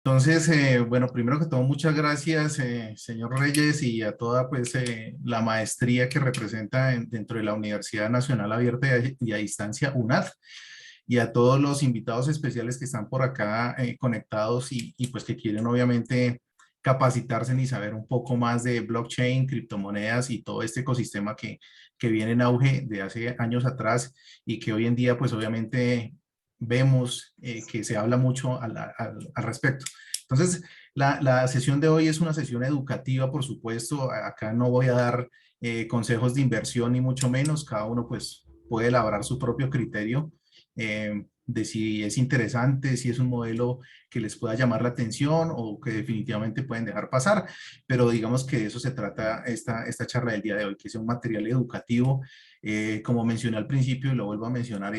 Entonces, bueno, primero que todo, muchas gracias, señor Reyes, y a toda pues la maestría que representa dentro de la Universidad Nacional Abierta y a Distancia, UNAD, y a todos los invitados especiales que están por acá conectados y pues que quieren obviamente capacitarse y saber un poco más de blockchain, criptomonedas y todo este ecosistema que viene en auge de hace años atrás y que hoy en día pues obviamente vemos que se habla mucho al respecto. Entonces, la sesión de hoy es una sesión educativa, por supuesto. Acá no voy a dar consejos de inversión ni mucho menos. Cada uno pues puede elaborar su propio criterio de si es interesante, si es un modelo que les pueda llamar la atención o que definitivamente pueden dejar pasar. Pero digamos que de eso se trata esta charla del día de hoy, que sea un material educativo. Como mencioné al principio y lo vuelvo a mencionar,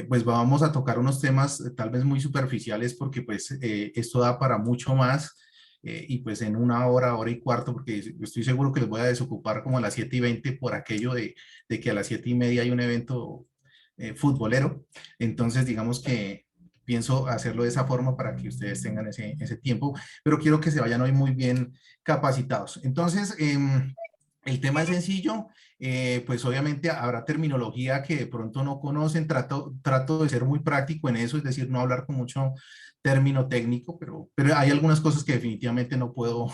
pues vamos a tocar unos temas tal vez muy superficiales porque pues esto da para mucho más y pues en una hora, hora y cuarto, porque estoy seguro que les voy a desocupar como a las 7:20 por aquello de que a las 7:30 hay un evento futbolero. Entonces digamos que pienso hacerlo de esa forma para que ustedes tengan ese tiempo, pero quiero que se vayan hoy muy bien capacitados. Entonces, el tema es sencillo, pues obviamente habrá terminología que de pronto no conocen, trato de ser muy práctico en eso, es decir, no hablar con mucho término técnico, pero hay algunas cosas que definitivamente no puedo,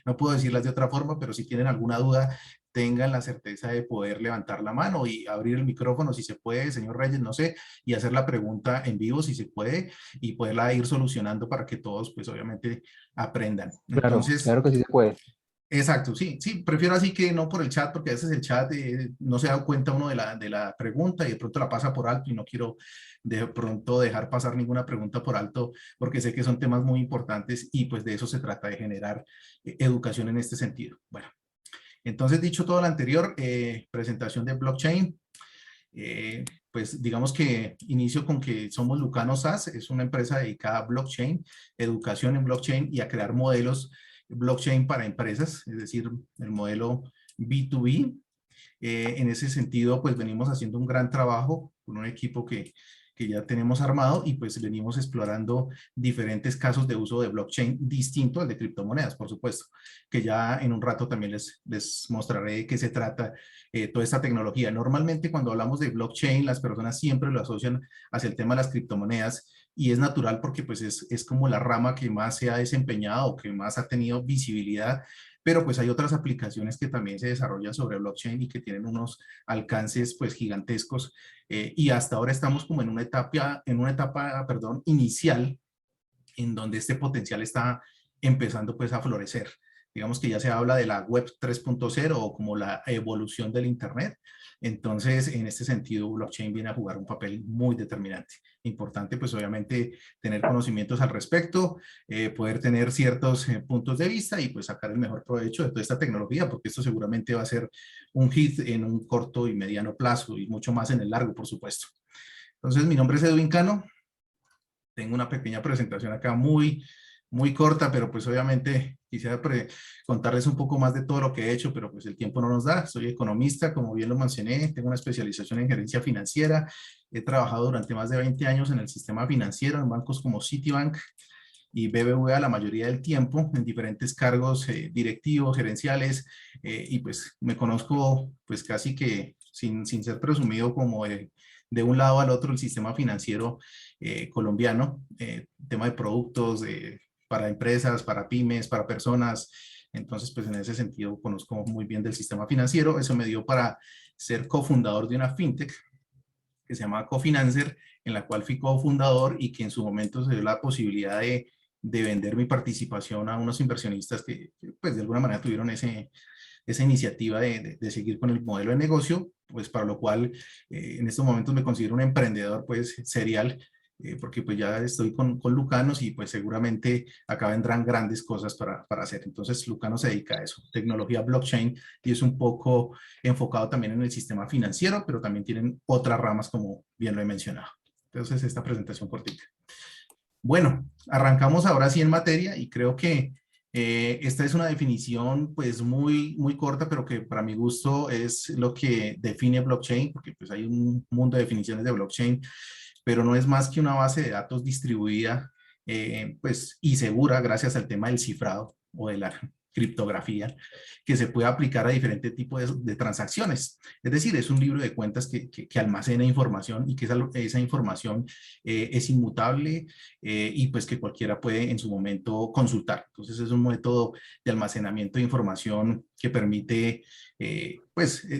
no puedo decirlas de otra forma, pero si tienen alguna duda, tengan la certeza de poder levantar la mano y abrir el micrófono si se puede, señor Reyes, no sé, y hacer la pregunta en vivo si se puede y poderla ir solucionando para que todos, pues obviamente, aprendan. Claro, Entonces, claro que sí se puede. exacto, sí, sí, prefiero así que no por el chat, porque a veces el chat no se da cuenta uno de la pregunta y de pronto la pasa por alto y no quiero de pronto dejar pasar ninguna pregunta por alto porque sé que son temas muy importantes y pues de eso se trata, de generar educación en este sentido. Bueno, entonces dicho todo lo anterior, presentación de blockchain, pues digamos que inicio con que somos Lucano SAS, es una empresa dedicada a blockchain, educación en blockchain y a crear modelos blockchain para empresas, es decir, el modelo B2B. En ese sentido, pues venimos haciendo un gran trabajo con un equipo que ya tenemos armado y pues venimos explorando diferentes casos de uso de blockchain distinto al de criptomonedas, por supuesto, que ya en un rato también les mostraré de qué se trata toda esta tecnología. Normalmente cuando hablamos de blockchain, las personas siempre lo asocian hacia el tema de las criptomonedas y es natural porque pues es como la rama que más se ha desempeñado, que más ha tenido visibilidad, pero pues hay otras aplicaciones que también se desarrollan sobre blockchain y que tienen unos alcances pues gigantescos y hasta ahora estamos como en una etapa, perdón, inicial en donde este potencial está empezando pues a florecer. Digamos que ya se habla de la web 3.0 o como la evolución del Internet. Entonces, en este sentido, blockchain viene a jugar un papel muy determinante. Importante, pues obviamente, tener conocimientos al respecto, poder tener ciertos puntos de vista y pues sacar el mejor provecho de toda esta tecnología, porque esto seguramente va a ser un hit en un corto y mediano plazo y mucho más en el largo, por supuesto. Entonces, mi nombre es Edwin Cano, tengo una pequeña presentación acá muy corta, pero pues obviamente quisiera contarles un poco más de todo lo que he hecho, pero pues el tiempo no nos da. Soy economista, como bien lo mencioné, tengo una especialización en gerencia financiera. He trabajado durante más de 20 años en el sistema financiero, en bancos como Citibank y BBVA la mayoría del tiempo, en diferentes cargos directivos, gerenciales, y pues me conozco pues casi que sin ser presumido como de un lado al otro el sistema financiero colombiano, tema de productos para empresas, para pymes, para personas. Entonces, pues en ese sentido conozco muy bien del sistema financiero. Eso me dio para ser cofundador de una fintech que se llama Cofinancer, en la cual fui cofundador y que en su momento se dio la posibilidad de vender mi participación a unos inversionistas que, pues de alguna manera tuvieron esa iniciativa de seguir con el modelo de negocio, pues para lo cual en estos momentos me considero un emprendedor pues serial, porque pues ya estoy con Lucanos y pues seguramente acá vendrán grandes cosas para hacer. Entonces Lucano se dedica a eso, tecnología blockchain y es un poco enfocado también en el sistema financiero, pero también tienen otras ramas como bien lo he mencionado. Entonces esta presentación cortita. Bueno, arrancamos ahora sí en materia y creo que esta es una definición pues muy corta, pero que para mi gusto es lo que define blockchain, porque pues hay un mundo de definiciones de blockchain, pero no es más que una base de datos distribuida pues, y segura gracias al tema del cifrado o de la criptografía, que se puede aplicar a diferentes tipos de transacciones. Es decir, es un libro de cuentas que almacena información y que esa información es inmutable y pues que cualquiera puede en su momento consultar. Entonces es un método de almacenamiento de información que permite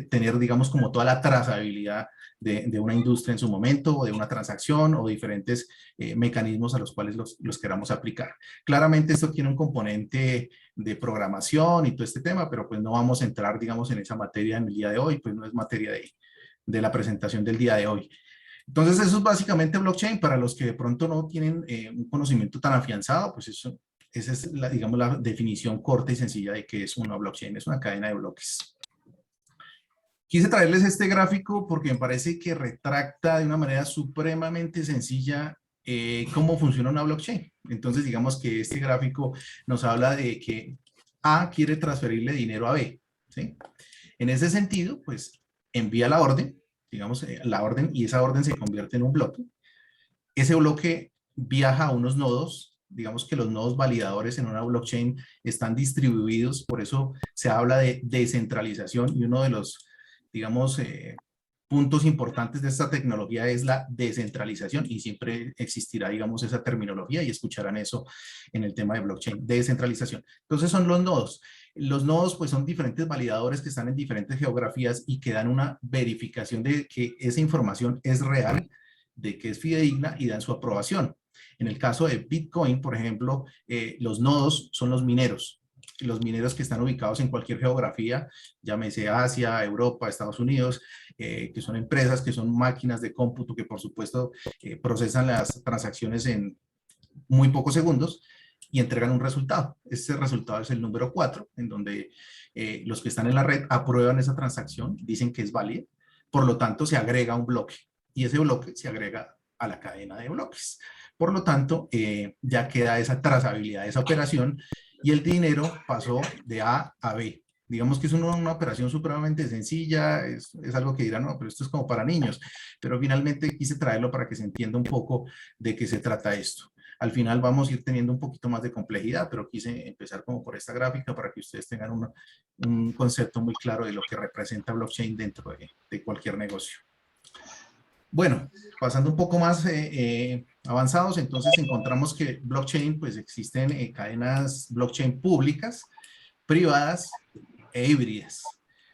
tener, digamos, como toda la trazabilidad de una industria en su momento, o de una transacción, o diferentes mecanismos a los cuales los queramos aplicar. Claramente esto tiene un componente de programación y todo este tema, pero pues no vamos a entrar, digamos, en esa materia en el día de hoy, pues no es materia de la presentación del día de hoy. Entonces eso es básicamente blockchain. Para los que de pronto no tienen un conocimiento tan afianzado, pues eso, esa es, digamos, la definición corta y sencilla de qué es una blockchain. Es una cadena de bloques. Quise traerles este gráfico porque me parece que retrata de una manera supremamente sencilla cómo funciona una blockchain. Entonces, digamos que este gráfico nos habla de que A quiere transferirle dinero a B, ¿sí? En ese sentido, pues envía la orden, digamos, la orden, y esa orden se convierte en un bloque. Ese bloque viaja a unos nodos, digamos que los nodos validadores en una blockchain están distribuidos, por eso se habla de descentralización, y uno de los, digamos, puntos importantes de esta tecnología es la descentralización, y siempre existirá, digamos, esa terminología y escucharán eso en el tema de blockchain, descentralización. Entonces son los nodos. Los nodos pues son diferentes validadores que están en diferentes geografías y que dan una verificación de que esa información es real, de que es fidedigna, y dan su aprobación. En el caso de Bitcoin, por ejemplo, los nodos son los mineros que están ubicados en cualquier geografía, llámese Asia, Europa, Estados Unidos, que son empresas, que son máquinas de cómputo que por supuesto procesan las transacciones en muy pocos segundos y entregan un resultado. Ese resultado es el número 4, en donde los que están en la red aprueban esa transacción, dicen que es válida, por lo tanto se agrega un bloque, y ese bloque se agrega a la cadena de bloques. Por lo tanto, ya queda esa trazabilidad de esa operación, y el dinero pasó de A a B. Digamos que es una operación supremamente sencilla, es algo que dirán, no, pero esto es como para niños, pero finalmente quise traerlo para que se entienda un poco de qué se trata esto. Al final vamos a ir teniendo un poquito más de complejidad, pero quise empezar como por esta gráfica para que ustedes tengan un concepto muy claro de lo que representa blockchain dentro de cualquier negocio. Bueno, pasando un poco más avanzados, entonces encontramos que blockchain, pues existen cadenas blockchain públicas, privadas e híbridas.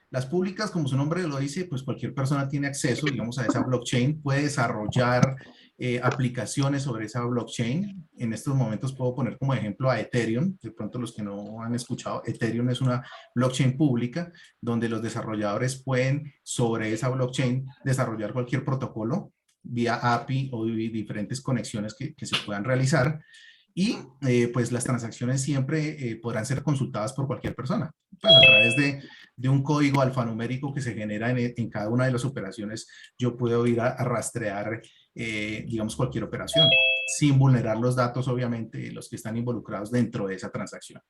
Las públicas, como su nombre lo dice, pues cualquier persona tiene acceso, digamos, a esa blockchain, puede desarrollar aplicaciones sobre esa blockchain. En estos momentos puedo poner como ejemplo a Ethereum. De pronto los que no han escuchado, Ethereum es una blockchain pública donde los desarrolladores pueden sobre esa blockchain desarrollar cualquier protocolo vía API o diferentes conexiones que se puedan realizar. Y pues las transacciones siempre podrán ser consultadas por cualquier persona, pues a través de un código alfanumérico que se genera en cada una de las operaciones. Yo puedo ir a rastrear, digamos, cualquier operación, sin vulnerar los datos, obviamente, los que están involucrados dentro de esa transacción.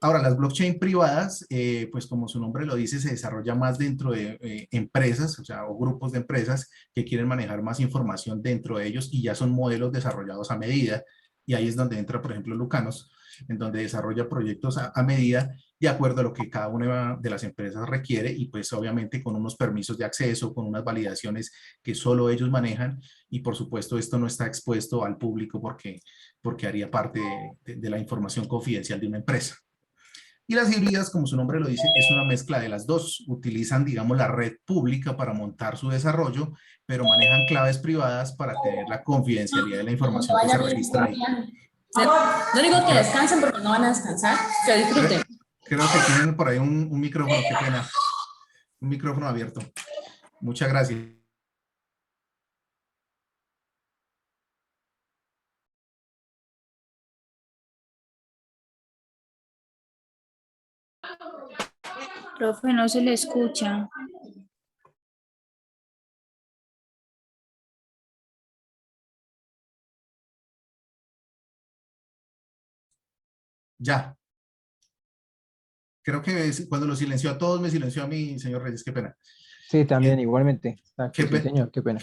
Ahora, las blockchain privadas, pues como su nombre lo dice, se desarrolla más dentro de empresas, o sea, o grupos de empresas que quieren manejar más información dentro de ellos, y ya son modelos desarrollados a medida. Y ahí es donde entra, por ejemplo, Lucanos, en donde desarrolla proyectos a medida de acuerdo a lo que cada una de las empresas requiere, y pues obviamente con unos permisos de acceso, con unas validaciones que solo ellos manejan, y por supuesto esto no está expuesto al público porque haría parte de la información confidencial de una empresa. Y las híbridas, como su nombre lo dice, es una mezcla de las dos. Utilizan, digamos, la red pública para montar su desarrollo, pero manejan claves privadas para tener la confidencialidad de la información que se registra ahí. No digo que descansen porque no van a descansar, que disfruten. Creo que tienen por ahí un micrófono, qué pena. Un micrófono abierto. Muchas gracias. Profe, no se le escucha. Ya. Creo que cuando lo silenció a todos, me silenció a mí, señor Reyes, qué pena. Sí, también Eh, igualmente. Exacto, qué, sí, pe- señor, qué pena.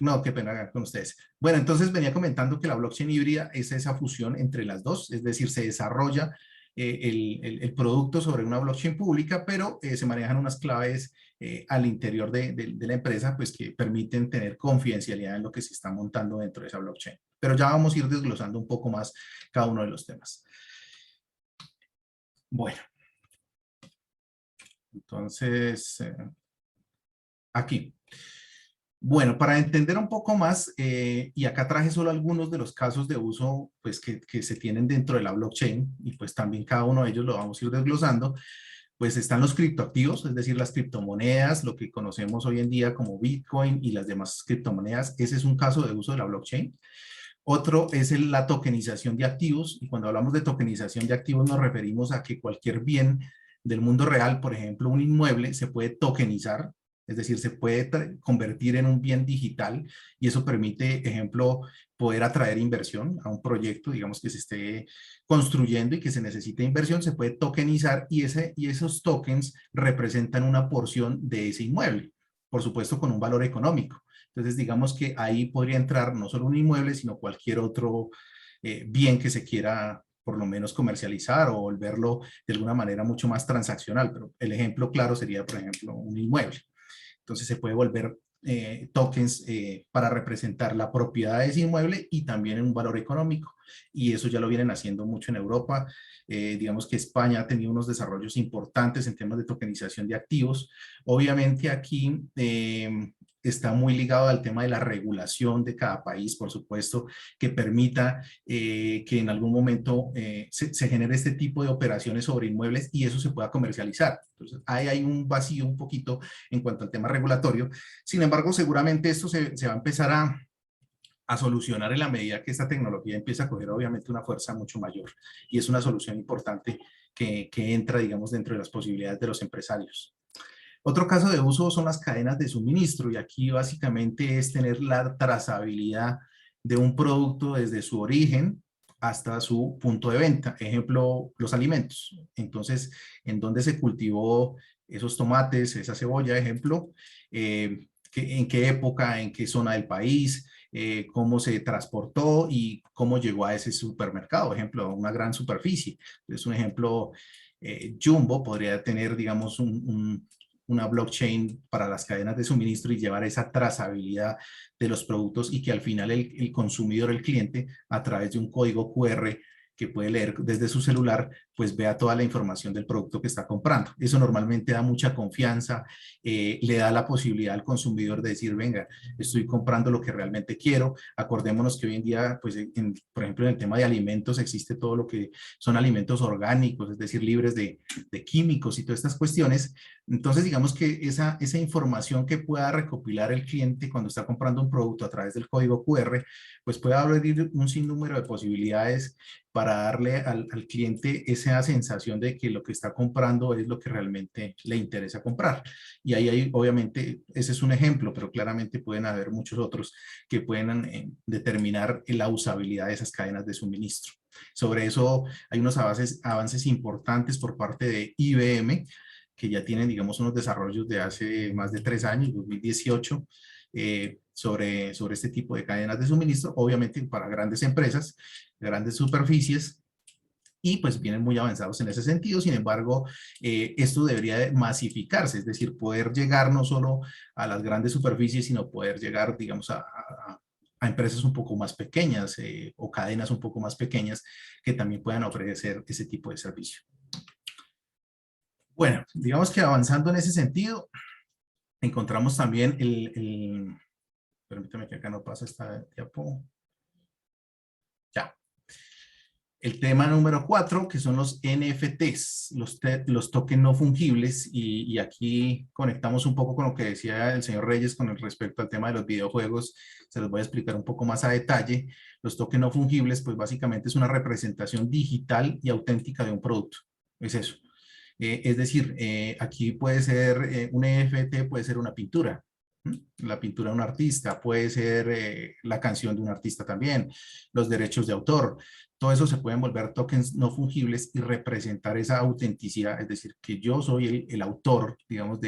no, qué pena con ustedes. Bueno, entonces venía comentando que la blockchain híbrida es esa fusión entre las dos, es decir, se desarrolla el producto sobre una blockchain pública, pero se manejan unas claves al interior de la empresa, pues que permiten tener confidencialidad en lo que se está montando dentro de esa blockchain. Pero ya vamos a ir desglosando un poco más cada uno de los temas. Bueno, entonces, aquí. Bueno, para entender un poco más, y acá traje solo algunos de los casos de uso pues, que se tienen dentro de la blockchain, y pues también cada uno de ellos lo vamos a ir desglosando, pues están los criptoactivos, es decir, las criptomonedas, lo que conocemos hoy en día como Bitcoin y las demás criptomonedas. Ese es un caso de uso de la blockchain. Otro es la tokenización de activos, y cuando hablamos de tokenización de activos nos referimos a que cualquier bien del mundo real, por ejemplo, un inmueble, se puede tokenizar, es decir, se puede convertir en un bien digital, y eso permite, ejemplo, poder atraer inversión a un proyecto, digamos, que se esté construyendo y que se necesite inversión, se puede tokenizar, y esos tokens representan una porción de ese inmueble, por supuesto con un valor económico. Entonces, digamos que ahí podría entrar no solo un inmueble, sino cualquier otro bien que se quiera por lo menos comercializar o volverlo de alguna manera mucho más transaccional. Pero el ejemplo claro sería, por ejemplo, un inmueble. Entonces se puede volver tokens para representar la propiedad de ese inmueble y también en un valor económico. Y eso ya lo vienen haciendo mucho en Europa. Digamos que España ha tenido unos desarrollos importantes en temas de tokenización de activos. Obviamente aquí está muy ligado al tema de la regulación de cada país, por supuesto, que permita que en algún momento se genere este tipo de operaciones sobre inmuebles y eso se pueda comercializar. Entonces, ahí hay un vacío un poquito en cuanto al tema regulatorio. Sin embargo, seguramente esto se va a empezar a solucionar en la medida que esta tecnología empieza a coger obviamente una fuerza mucho mayor y es una solución importante que entra, digamos, dentro de las posibilidades de los empresarios. Otro caso de uso son las cadenas de suministro y aquí básicamente es tener la trazabilidad de un producto desde su origen hasta su punto de venta. Ejemplo, los alimentos. Entonces, en dónde se cultivó esos tomates, esa cebolla, ejemplo, en qué época, en qué zona del país, cómo se transportó y cómo llegó a ese supermercado, ejemplo, a una gran superficie. Es un ejemplo, Jumbo podría tener, digamos, una blockchain para las cadenas de suministro y llevar esa trazabilidad de los productos y que al final el consumidor, el cliente, a través de un código QR que puede leer desde su celular, pues vea toda la información del producto que está comprando. Eso normalmente da mucha confianza, le da la posibilidad al consumidor de decir, venga, estoy comprando lo que realmente quiero. Acordémonos que hoy en día, pues, por ejemplo, en el tema de alimentos existe todo lo que son alimentos orgánicos, es decir, libres de químicos y todas estas cuestiones. Entonces, digamos que esa información que pueda recopilar el cliente cuando está comprando un producto a través del código QR, pues puede abrir un sinnúmero de posibilidades para darle al cliente esa sensación de que lo que está comprando es lo que realmente le interesa comprar. Y ahí hay, obviamente, ese es un ejemplo, pero claramente pueden haber muchos otros que pueden determinar la usabilidad de esas cadenas de suministro. Sobre eso hay unos avances importantes por parte de IBM, que ya tienen, digamos, unos desarrollos de hace más de 3 años, 2018, sobre este tipo de cadenas de suministro, obviamente para grandes empresas, grandes superficies, y pues vienen muy avanzados en ese sentido. Sin embargo, esto debería de masificarse, es decir, poder llegar no solo a las grandes superficies, sino poder llegar, digamos, a empresas un poco más pequeñas o cadenas un poco más pequeñas que también puedan ofrecer ese tipo de servicio. Bueno, digamos que avanzando en ese sentido, encontramos también permítame que acá no pasa esta diapo. Ya. El tema número 4, que son los NFTs, los tokens no fungibles, y aquí conectamos un poco con lo que decía el señor Reyes con respecto al tema de los videojuegos. Se los voy a explicar un poco más a detalle. Los tokens no fungibles, pues básicamente es una representación digital y auténtica de un producto. Es eso. Es decir, aquí puede ser un NFT, puede ser una pintura. La pintura de un artista, puede ser la canción de un artista también, los derechos de autor, todo eso se pueden volver tokens no fungibles y representar esa autenticidad, es decir, que yo soy el autor, digamos,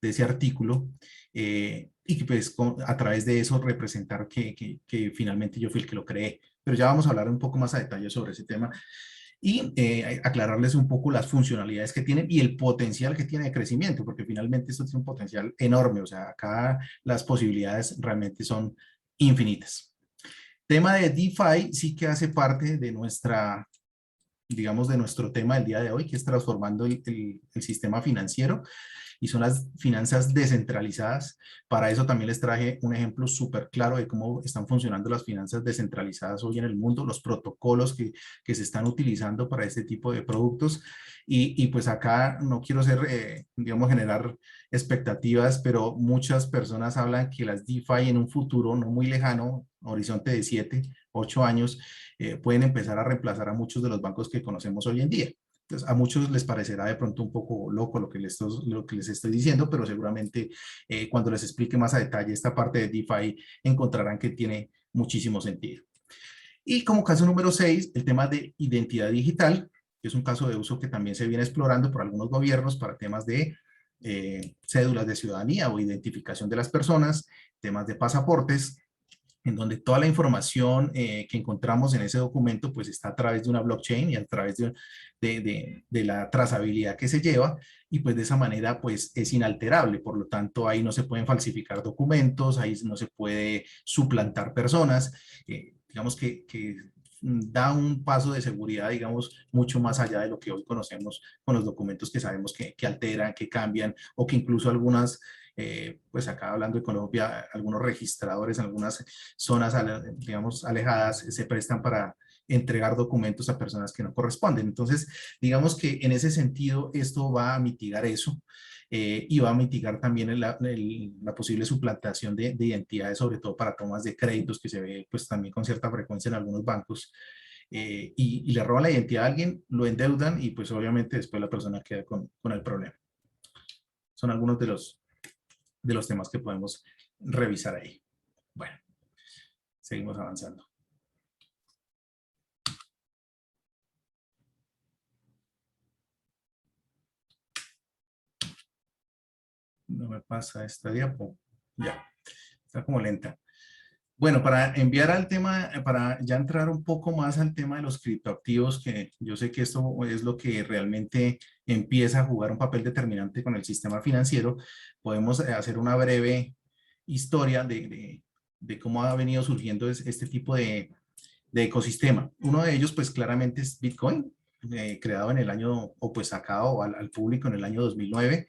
de ese artículo, y que pues a través de eso representar que finalmente yo fui el que lo creé. Pero ya vamos a hablar un poco más a detalle sobre ese tema y aclararles un poco las funcionalidades que tienen y el potencial que tiene de crecimiento, porque finalmente esto tiene un potencial enorme, o sea, acá las posibilidades realmente son infinitas. Tema de DeFi sí que hace parte de nuestra, digamos, de nuestro tema del día de hoy, que es transformando el sistema financiero y son las finanzas descentralizadas. Para eso también les traje un ejemplo súper claro de cómo están funcionando las finanzas descentralizadas hoy en el mundo, los protocolos que se están utilizando para este tipo de productos. Y pues acá no quiero ser, digamos, generar expectativas, pero muchas personas hablan que las DeFi en un futuro no muy lejano, horizonte de 7, 8 años, pueden empezar a reemplazar a muchos de los bancos que conocemos hoy en día. Entonces, a muchos les parecerá de pronto un poco loco lo que les estoy diciendo, pero seguramente cuando les explique más a detalle esta parte de DeFi, encontrarán que tiene muchísimo sentido. Y como caso número 6, el tema de identidad digital, que es un caso de uso que también se viene explorando por algunos gobiernos para temas de cédulas de ciudadanía o identificación de las personas, temas de pasaportes, en donde toda la información que encontramos en ese documento pues está a través de una blockchain y a través de la trazabilidad que se lleva y pues de esa manera pues es inalterable, por lo tanto ahí no se pueden falsificar documentos, ahí no se puede suplantar personas, digamos que da un paso de seguridad, digamos, mucho más allá de lo que hoy conocemos con los documentos que sabemos que alteran, que cambian o que incluso algunas pues acá hablando de Colombia, algunos registradores en algunas zonas, digamos, alejadas, se prestan para entregar documentos a personas que no corresponden. Entonces, digamos que en ese sentido, esto va a mitigar eso y va a mitigar también la posible suplantación de identidades, sobre todo para tomas de créditos que se ve pues también con cierta frecuencia en algunos bancos. Y le roban la identidad a alguien, lo endeudan y pues obviamente después la persona queda con el problema. Son algunos de los temas que podemos revisar ahí. Bueno, seguimos avanzando. No me pasa esta diapo. Ya, está como lenta. Bueno, para enviar al tema, para ya entrar un poco más al tema de los criptoactivos, que yo sé que esto es lo que realmente empieza a jugar un papel determinante con el sistema financiero, podemos hacer una breve historia de cómo ha venido surgiendo este tipo de ecosistema. Uno de ellos, pues claramente es Bitcoin, creado en el año, o pues sacado al público en el año 2009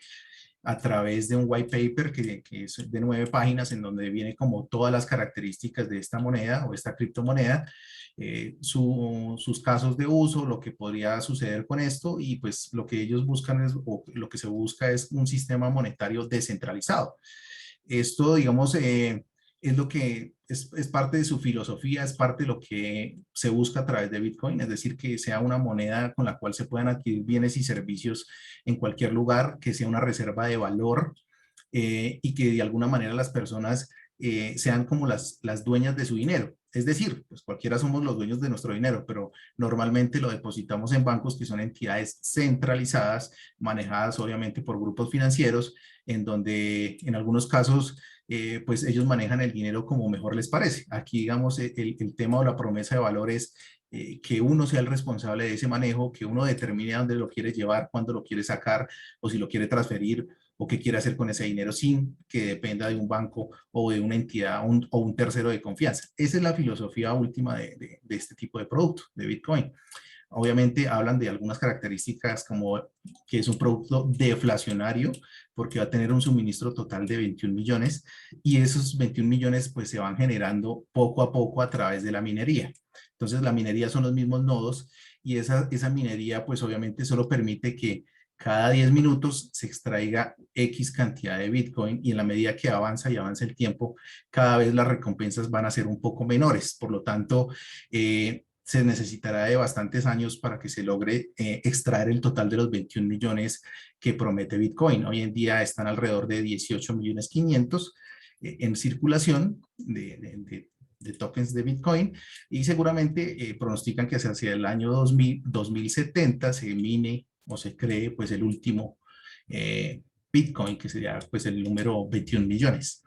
a través de un white paper que es de 9 páginas en donde viene como todas las características de esta moneda o esta criptomoneda, sus casos de uso, lo que podría suceder con esto y pues lo que ellos buscan es, o lo que se busca es un sistema monetario descentralizado. Esto, digamos, es lo que es parte de su filosofía, es parte de lo que se busca a través de Bitcoin, es decir, que sea una moneda con la cual se puedan adquirir bienes y servicios en cualquier lugar, que sea una reserva de valor y que de alguna manera las personas sean como las dueñas de su dinero. Es decir, pues cualquiera somos los dueños de nuestro dinero, pero normalmente lo depositamos en bancos que son entidades centralizadas, manejadas obviamente por grupos financieros, en donde en algunos casos pues ellos manejan el dinero como mejor les parece. Aquí, digamos, el tema o la promesa de valor es que uno sea el responsable de ese manejo, que uno determine a dónde lo quiere llevar, cuándo lo quiere sacar o si lo quiere transferir o qué quiere hacer con ese dinero sin que dependa de un banco o de una entidad o un tercero de confianza. Esa es la filosofía última de este tipo de producto, de Bitcoin. Obviamente hablan de algunas características como que es un producto deflacionario porque va a tener un suministro total de 21 millones y esos 21 millones pues se van generando poco a poco a través de la minería. Entonces la minería son los mismos nodos y esa minería pues obviamente solo permite que cada 10 minutos se extraiga X cantidad de Bitcoin y en la medida que avanza y avanza el tiempo, cada vez las recompensas van a ser un poco menores. Por lo tanto, se necesitará de bastantes años para que se logre extraer el total de los 21 millones que promete Bitcoin. Hoy en día están alrededor de 18 millones 500 en circulación de tokens de Bitcoin y seguramente pronostican que hacia el año 2070 se mine o se cree pues el último Bitcoin, que sería pues el número 21 millones.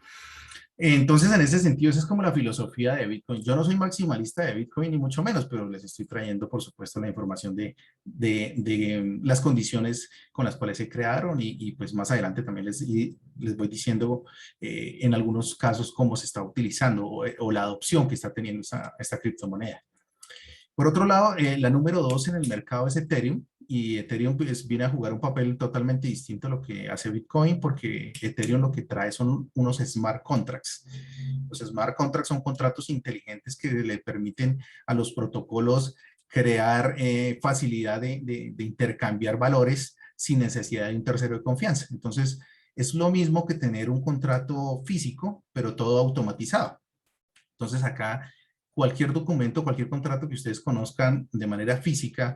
Entonces, en ese sentido, esa es como la filosofía de Bitcoin. Yo no soy maximalista de Bitcoin, ni mucho menos, pero les estoy trayendo, por supuesto, la información de las condiciones con las cuales se crearon y pues más adelante también les voy diciendo en algunos casos cómo se está utilizando o la adopción que está teniendo esta criptomoneda. Por otro lado, la número 2 en el mercado es Ethereum, y Ethereum pues, viene a jugar un papel totalmente distinto a lo que hace Bitcoin, porque Ethereum lo que trae son unos smart contracts. Los smart contracts son contratos inteligentes que le permiten a los protocolos crear facilidad de intercambiar valores sin necesidad de un tercero de confianza. Entonces, es lo mismo que tener un contrato físico, pero todo automatizado. Entonces acá cualquier documento, cualquier contrato que ustedes conozcan de manera física,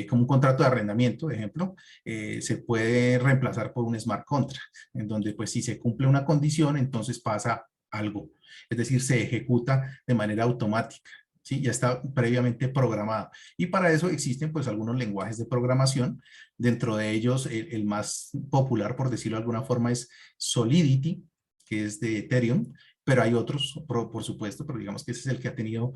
como un contrato de arrendamiento, por ejemplo, se puede reemplazar por un smart contract, en donde pues si se cumple una condición, entonces pasa algo. Es decir, se ejecuta de manera automática. ¿Sí? Ya está previamente programado. Y para eso existen pues algunos lenguajes de programación. Dentro de ellos, el más popular, por decirlo de alguna forma, es Solidity, que es de Ethereum, pero hay otros, por supuesto, pero digamos que ese es el que ha tenido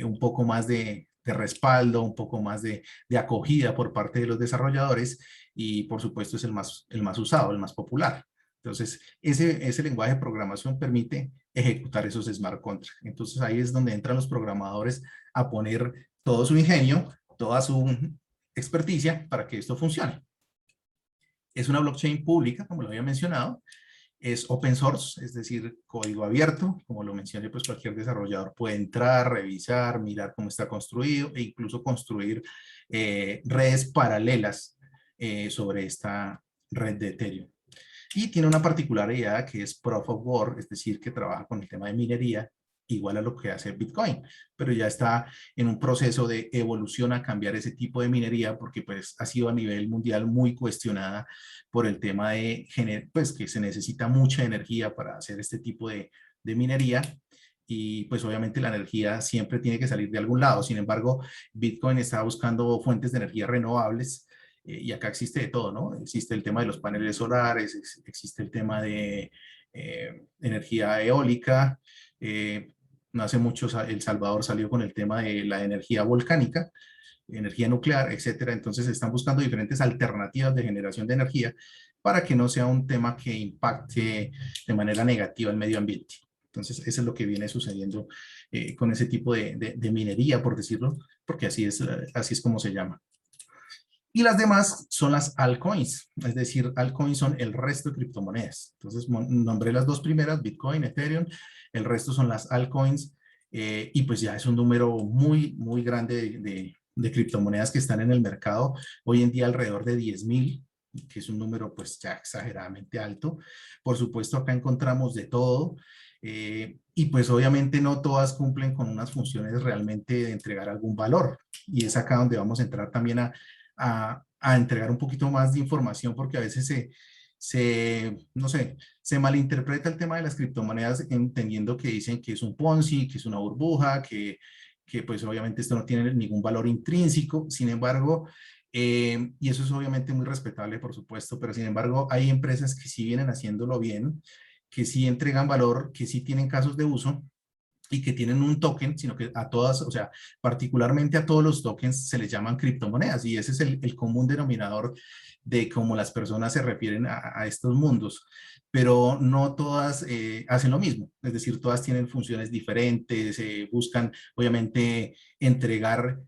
un poco más de respaldo, un poco más de acogida por parte de los desarrolladores y por supuesto es el más usado, el más popular. Entonces, ese lenguaje de programación permite ejecutar esos smart contracts. Entonces, ahí es donde entran los programadores a poner todo su ingenio, toda su experticia para que esto funcione. Es una blockchain pública, como lo había mencionado, es open source, es decir, código abierto. Como lo mencioné, pues cualquier desarrollador puede entrar, revisar, mirar cómo está construido e incluso construir redes paralelas sobre esta red de Ethereum. Y tiene una particularidad que es Proof of Work, es decir, que trabaja con el tema de minería, igual a lo que hace Bitcoin, pero ya está en un proceso de evolución a cambiar ese tipo de minería porque pues ha sido a nivel mundial muy cuestionada por el tema de pues que se necesita mucha energía para hacer este tipo de minería y pues obviamente la energía siempre tiene que salir de algún lado. Sin embargo, Bitcoin está buscando fuentes de energía renovables y acá existe de todo, ¿no? Existe el tema de los paneles solares, existe el tema de energía eólica, no hace mucho El Salvador salió con el tema de la energía volcánica, energía nuclear, etcétera. Entonces están buscando diferentes alternativas de generación de energía para que no sea un tema que impacte de manera negativa el medio ambiente. Entonces, eso es lo que viene sucediendo con ese tipo de minería, por decirlo, porque así es como se llama. Y las demás son las altcoins, es decir, altcoins son el resto de criptomonedas. Entonces, nombré las dos primeras, Bitcoin, Ethereum, el resto son las altcoins, y pues ya es un número muy, muy grande de criptomonedas que están en el mercado. Hoy en día alrededor de 10.000, que es un número pues ya exageradamente alto. Por supuesto, acá encontramos de todo. Y pues obviamente no todas cumplen con unas funciones realmente de entregar algún valor. Y es acá donde vamos a entrar también a entregar un poquito más de información porque a veces no sé, se malinterpreta el tema de las criptomonedas entendiendo que dicen que es un Ponzi, que es una burbuja, que pues obviamente esto no tiene ningún valor intrínseco. Sin embargo, y eso es obviamente muy respetable, por supuesto, pero sin embargo hay empresas que sí vienen haciéndolo bien, que sí entregan valor, que sí tienen casos de uso y que tienen un token, sino que a todas, o sea, particularmente a todos los tokens se les llaman criptomonedas y ese es el común denominador de cómo las personas se refieren a estos mundos, pero no todas hacen lo mismo, es decir, todas tienen funciones diferentes, buscan obviamente entregar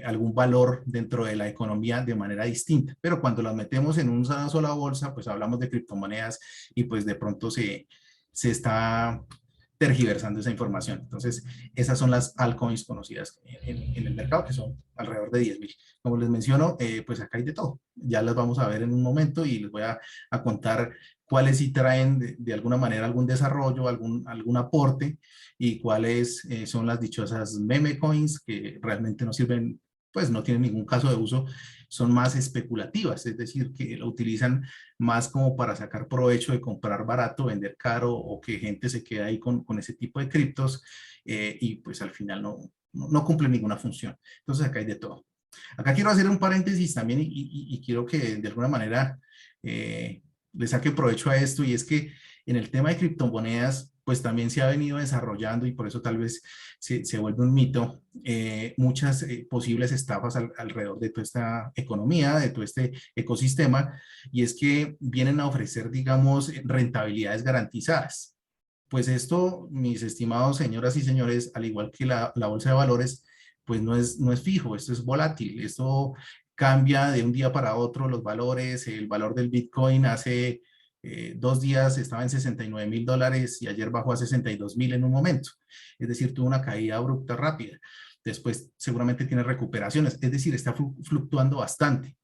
algún valor dentro de la economía de manera distinta, pero cuando las metemos en una sola bolsa, pues hablamos de criptomonedas y pues de pronto se está tergiversando esa información. Entonces, esas son las altcoins conocidas en el mercado, que son alrededor de 10.000. Como les menciono, pues acá hay de todo. Ya las vamos a ver en un momento y les voy a contar cuáles sí traen de alguna manera algún desarrollo, algún aporte y cuáles son las dichosas meme coins que realmente no sirven, pues no tienen ningún caso de uso, son más especulativas, es decir, que lo utilizan más como para sacar provecho de comprar barato, vender caro o que gente se quede ahí con ese tipo de criptos y pues al final no cumple ninguna función. Entonces acá hay de todo. Acá quiero hacer un paréntesis también y quiero que de alguna manera le saque provecho a esto, y es que en el tema de criptomonedas, pues también se ha venido desarrollando, y por eso tal vez se vuelve un mito, muchas posibles estafas alrededor de toda esta economía, de todo este ecosistema, y es que vienen a ofrecer, digamos, rentabilidades garantizadas. Pues esto, mis estimados señoras y señores, al igual que la bolsa de valores, pues no es fijo, esto es volátil, esto cambia de un día para otro los valores. El valor del Bitcoin hace 2 días estaba en $69,000 y ayer bajó a 62,000 en un momento. Es decir, tuvo una caída abrupta rápida. Después seguramente tiene recuperaciones, es decir, está fluctuando bastante.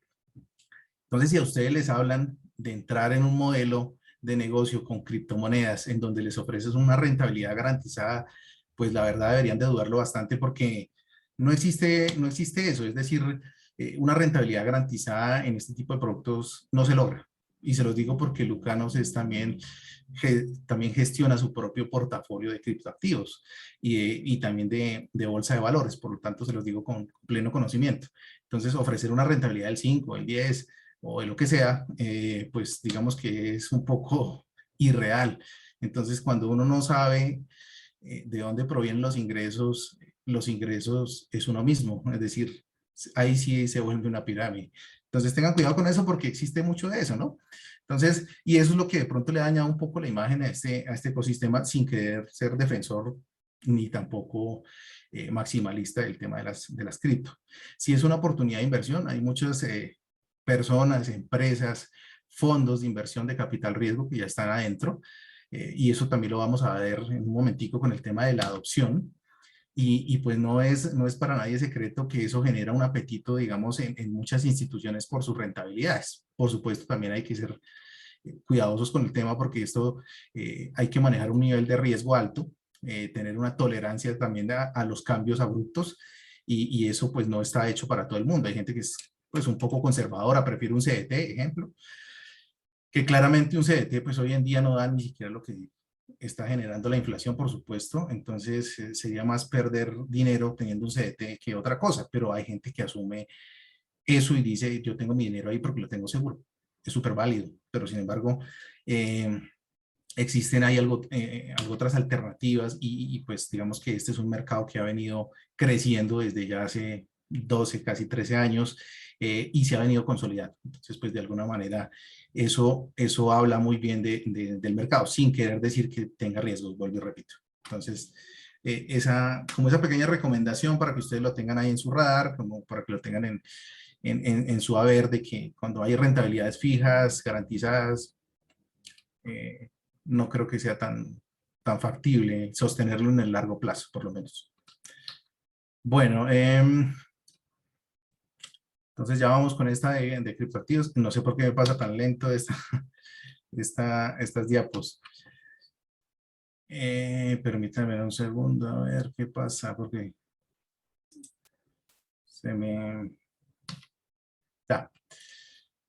Entonces, si a ustedes les hablan de entrar en un modelo de negocio con criptomonedas en donde les ofreces una rentabilidad garantizada, pues la verdad deberían de dudarlo bastante, porque no existe eso. Es decir, una rentabilidad garantizada en este tipo de productos no se logra. Y se los digo porque Lucanos también gestiona su propio portafolio de criptoactivos y también de bolsa de valores. Por lo tanto, se los digo con pleno conocimiento. Entonces, ofrecer una rentabilidad del 5, del 10 o de lo que sea, pues digamos que es un poco irreal. Entonces, cuando uno no sabe de dónde provienen los ingresos es uno mismo. Es decir, ahí sí se vuelve una pirámide. Entonces, tengan cuidado con eso, porque existe mucho de eso, ¿no? Entonces, y eso es lo que de pronto le ha dañado un poco la imagen a este ecosistema, sin querer ser defensor ni tampoco maximalista del tema de las cripto. Si es una oportunidad de inversión, hay muchas personas, empresas, fondos de inversión de capital riesgo que ya están adentro, y eso también lo vamos a ver en un momentico con el tema de la adopción. Y pues no es para nadie secreto que eso genera un apetito, digamos, en muchas instituciones por sus rentabilidades. Por supuesto, también hay que ser cuidadosos con el tema, porque esto hay que manejar un nivel de riesgo alto, tener una tolerancia también a los cambios abruptos, y eso pues no está hecho para todo el mundo. Hay gente que es pues un poco conservadora, prefiere un CDT, ejemplo, que claramente un CDT pues hoy en día no da ni siquiera lo que está generando la inflación, por supuesto. Entonces sería más perder dinero teniendo un CDT que otra cosa, pero hay gente que asume eso y dice: yo tengo mi dinero ahí porque lo tengo seguro. Es súper válido, pero sin embargo eh, existen ahí algo otras alternativas, y pues digamos que este es un mercado que ha venido creciendo desde ya hace 12, casi 13 años, y se ha venido consolidando. Entonces, pues de alguna manera eso habla muy bien del mercado, sin querer decir que tenga riesgos, vuelvo y repito. Entonces, como esa pequeña recomendación para que ustedes lo tengan ahí en su radar, como para que lo tengan en su haber, de que cuando hay rentabilidades fijas, garantizadas, eh, no creo que sea tan factible sostenerlo en el largo plazo, por lo menos. Bueno, entonces ya vamos con esta de criptoactivos. No sé por qué me pasa tan lento estas diapos. Permítanme un segundo, a ver qué pasa, porque se me... Ya.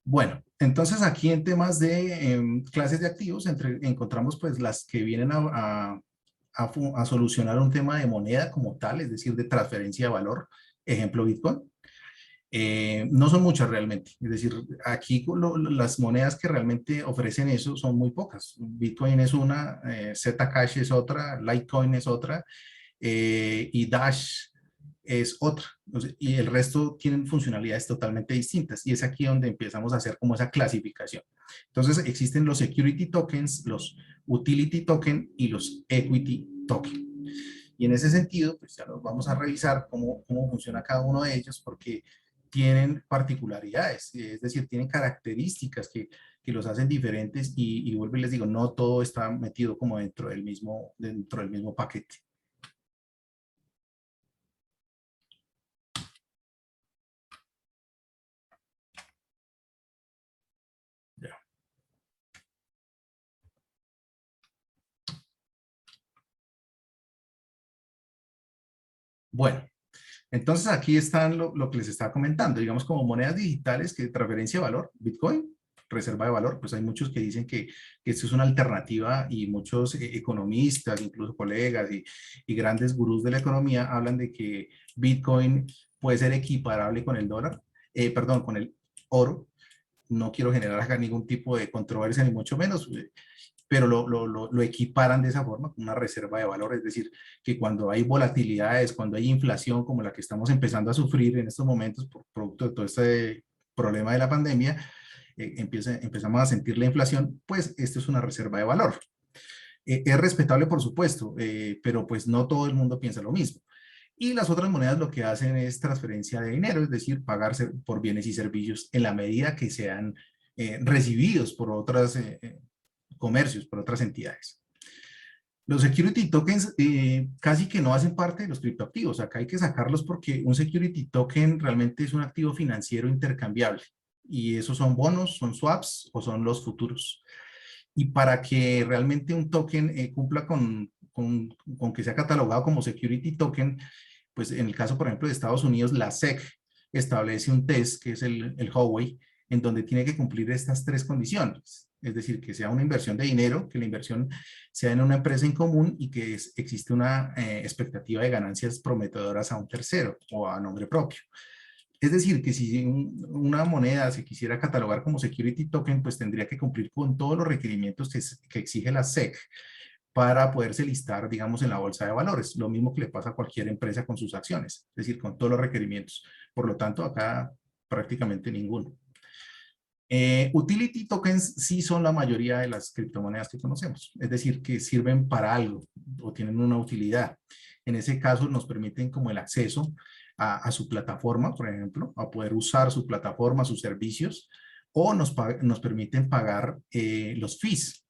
Bueno, entonces aquí en temas de clases de activos, encontramos pues las que vienen a solucionar un tema de moneda como tal, es decir, de transferencia de valor, ejemplo Bitcoin. No son muchas realmente, es decir, aquí las monedas que realmente ofrecen eso son muy pocas. Bitcoin es una, Zcash es otra, Litecoin es otra, y Dash es otra. Y el resto tienen funcionalidades totalmente distintas, y es aquí donde empezamos a hacer como esa clasificación. Entonces existen los security tokens, los utility token y los equity token. Y en ese sentido, pues ya los vamos a revisar cómo funciona cada uno de ellos, porque tienen particularidades, es decir, tienen características que los hacen diferentes, y vuelvo y les digo, no todo está metido como dentro del mismo paquete. Ya. Bueno, entonces aquí están lo que les estaba comentando, digamos, como monedas digitales que transferencia de valor, Bitcoin, reserva de valor. Pues hay muchos que dicen que esto es una alternativa, y muchos economistas, incluso colegas y grandes gurús de la economía, hablan de que Bitcoin puede ser equiparable con el dólar, perdón, con el oro, no quiero generar acá ningún tipo de controversia, ni mucho menos, pero lo equiparan de esa forma, una reserva de valor, es decir, que cuando hay volatilidades, cuando hay inflación como la que estamos empezando a sufrir en estos momentos por producto de todo este problema de la pandemia, empezamos a sentir la inflación, pues esto es una reserva de valor. Es respetable, por supuesto, pero pues no todo el mundo piensa lo mismo. Y las otras monedas lo que hacen es transferencia de dinero, es decir, pagarse por bienes y servicios en la medida que sean recibidos por otros comercios, por otras entidades. Los security tokens casi que no hacen parte de los criptoactivos. Acá hay que sacarlos porque un security token realmente es un activo financiero intercambiable. Y esos son bonos, son swaps o son los futuros. Y para que realmente un token cumpla con que sea catalogado como security token, pues en el caso, por ejemplo, de Estados Unidos, la SEC establece un test, que es el Howey, en donde tiene que cumplir estas tres condiciones. Es decir, que sea una inversión de dinero, que la inversión sea en una empresa en común y que existe una expectativa de ganancias prometedoras a un tercero o a nombre propio. Es decir, que si una moneda se quisiera catalogar como security token, pues tendría que cumplir con todos los requerimientos que exige la SEC para poderse listar, digamos, en la bolsa de valores. Lo mismo que le pasa a cualquier empresa con sus acciones, es decir, con todos los requerimientos. Por lo tanto, acá prácticamente ninguno. Utility tokens sí son la mayoría de las criptomonedas que conocemos, es decir, que sirven para algo o tienen una utilidad. En ese caso nos permiten como el acceso a su plataforma, por ejemplo, a poder usar su plataforma, sus servicios, o nos permiten pagar los fees.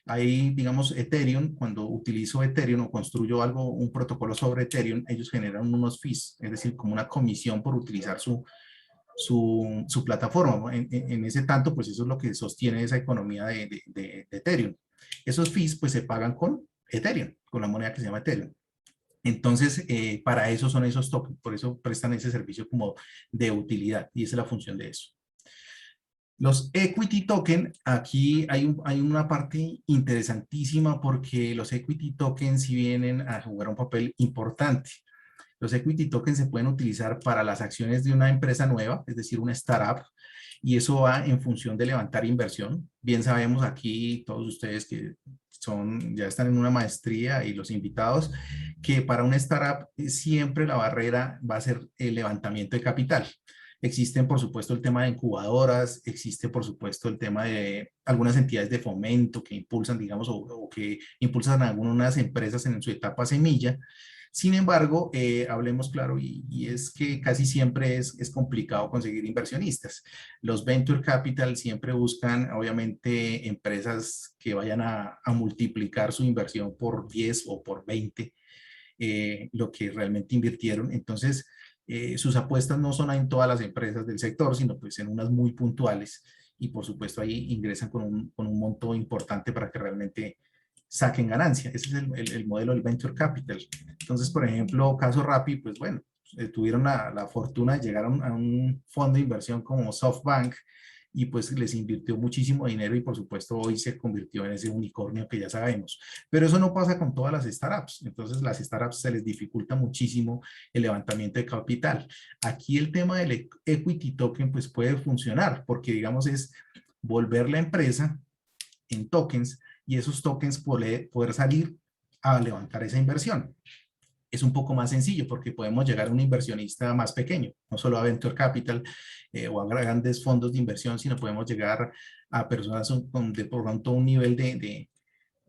Ahí, digamos, Ethereum, cuando utilizo Ethereum o construyo algo, un protocolo sobre Ethereum, ellos generan unos fees, es decir, como una comisión por utilizar su plataforma, ¿no? En ese tanto, pues eso es lo que sostiene esa economía de Ethereum. Esos fees, pues se pagan con Ethereum, con la moneda que se llama Ethereum. Entonces, para eso son esos tokens, por eso prestan ese servicio como de utilidad y esa es la función de eso. Los equity token, aquí hay una parte interesantísima porque los equity tokens sí vienen a jugar un papel importante. Los equity tokens se pueden utilizar para las acciones de una empresa nueva, es decir, una startup, y eso va en función de levantar inversión. Bien sabemos aquí, todos ustedes que ya están en una maestría y los invitados, que para una startup siempre la barrera va a ser el levantamiento de capital. Existen, por supuesto, el tema de incubadoras, existe, por supuesto, el tema de algunas entidades de fomento que impulsan, digamos, o que impulsan a algunas empresas en su etapa semilla. Sin embargo, hablemos claro, y es que casi siempre es complicado conseguir inversionistas. Los venture capital siempre buscan, obviamente, empresas que vayan a multiplicar su inversión por 10 o por 20 lo que realmente invirtieron. Entonces, sus apuestas no son en todas las empresas del sector, sino pues en unas muy puntuales y por supuesto ahí ingresan con un monto importante para que realmente saquen ganancia. Ese es el modelo del venture capital. Entonces, por ejemplo, caso Rappi, pues bueno, tuvieron la fortuna de llegar a un fondo de inversión como SoftBank y pues les invirtió muchísimo dinero y por supuesto hoy se convirtió en ese unicornio que ya sabemos. Pero eso no pasa con todas las startups. Entonces las startups se les dificulta muchísimo el levantamiento de capital. Aquí el tema del equity token pues puede funcionar porque digamos es volver la empresa en tokens y esos tokens poder salir a levantar esa inversión. Es un poco más sencillo porque podemos llegar a un inversionista más pequeño, no solo a Venture Capital o a grandes fondos de inversión, sino podemos llegar a personas con de pronto un nivel de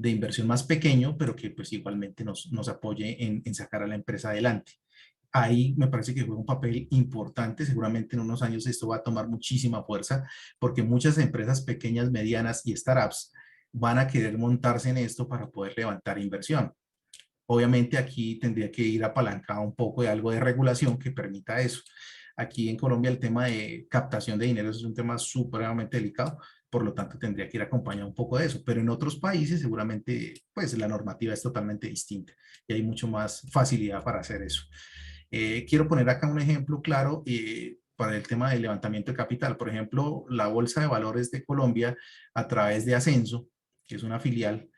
inversión más pequeño, pero que pues igualmente nos apoye en sacar a la empresa adelante. Ahí me parece que juega un papel importante, seguramente en unos años esto va a tomar muchísima fuerza porque muchas empresas pequeñas, medianas y startups van a querer montarse en esto para poder levantar inversión. Obviamente aquí tendría que ir apalancado un poco de algo de regulación que permita eso. Aquí en Colombia el tema de captación de dinero es un tema supremamente delicado, por lo tanto tendría que ir acompañado un poco de eso, pero en otros países seguramente pues la normativa es totalmente distinta y hay mucho más facilidad para hacer eso. Quiero poner acá un ejemplo claro para el tema del levantamiento de capital. Por ejemplo, la Bolsa de Valores de Colombia a través de Ascenso, que es una filial,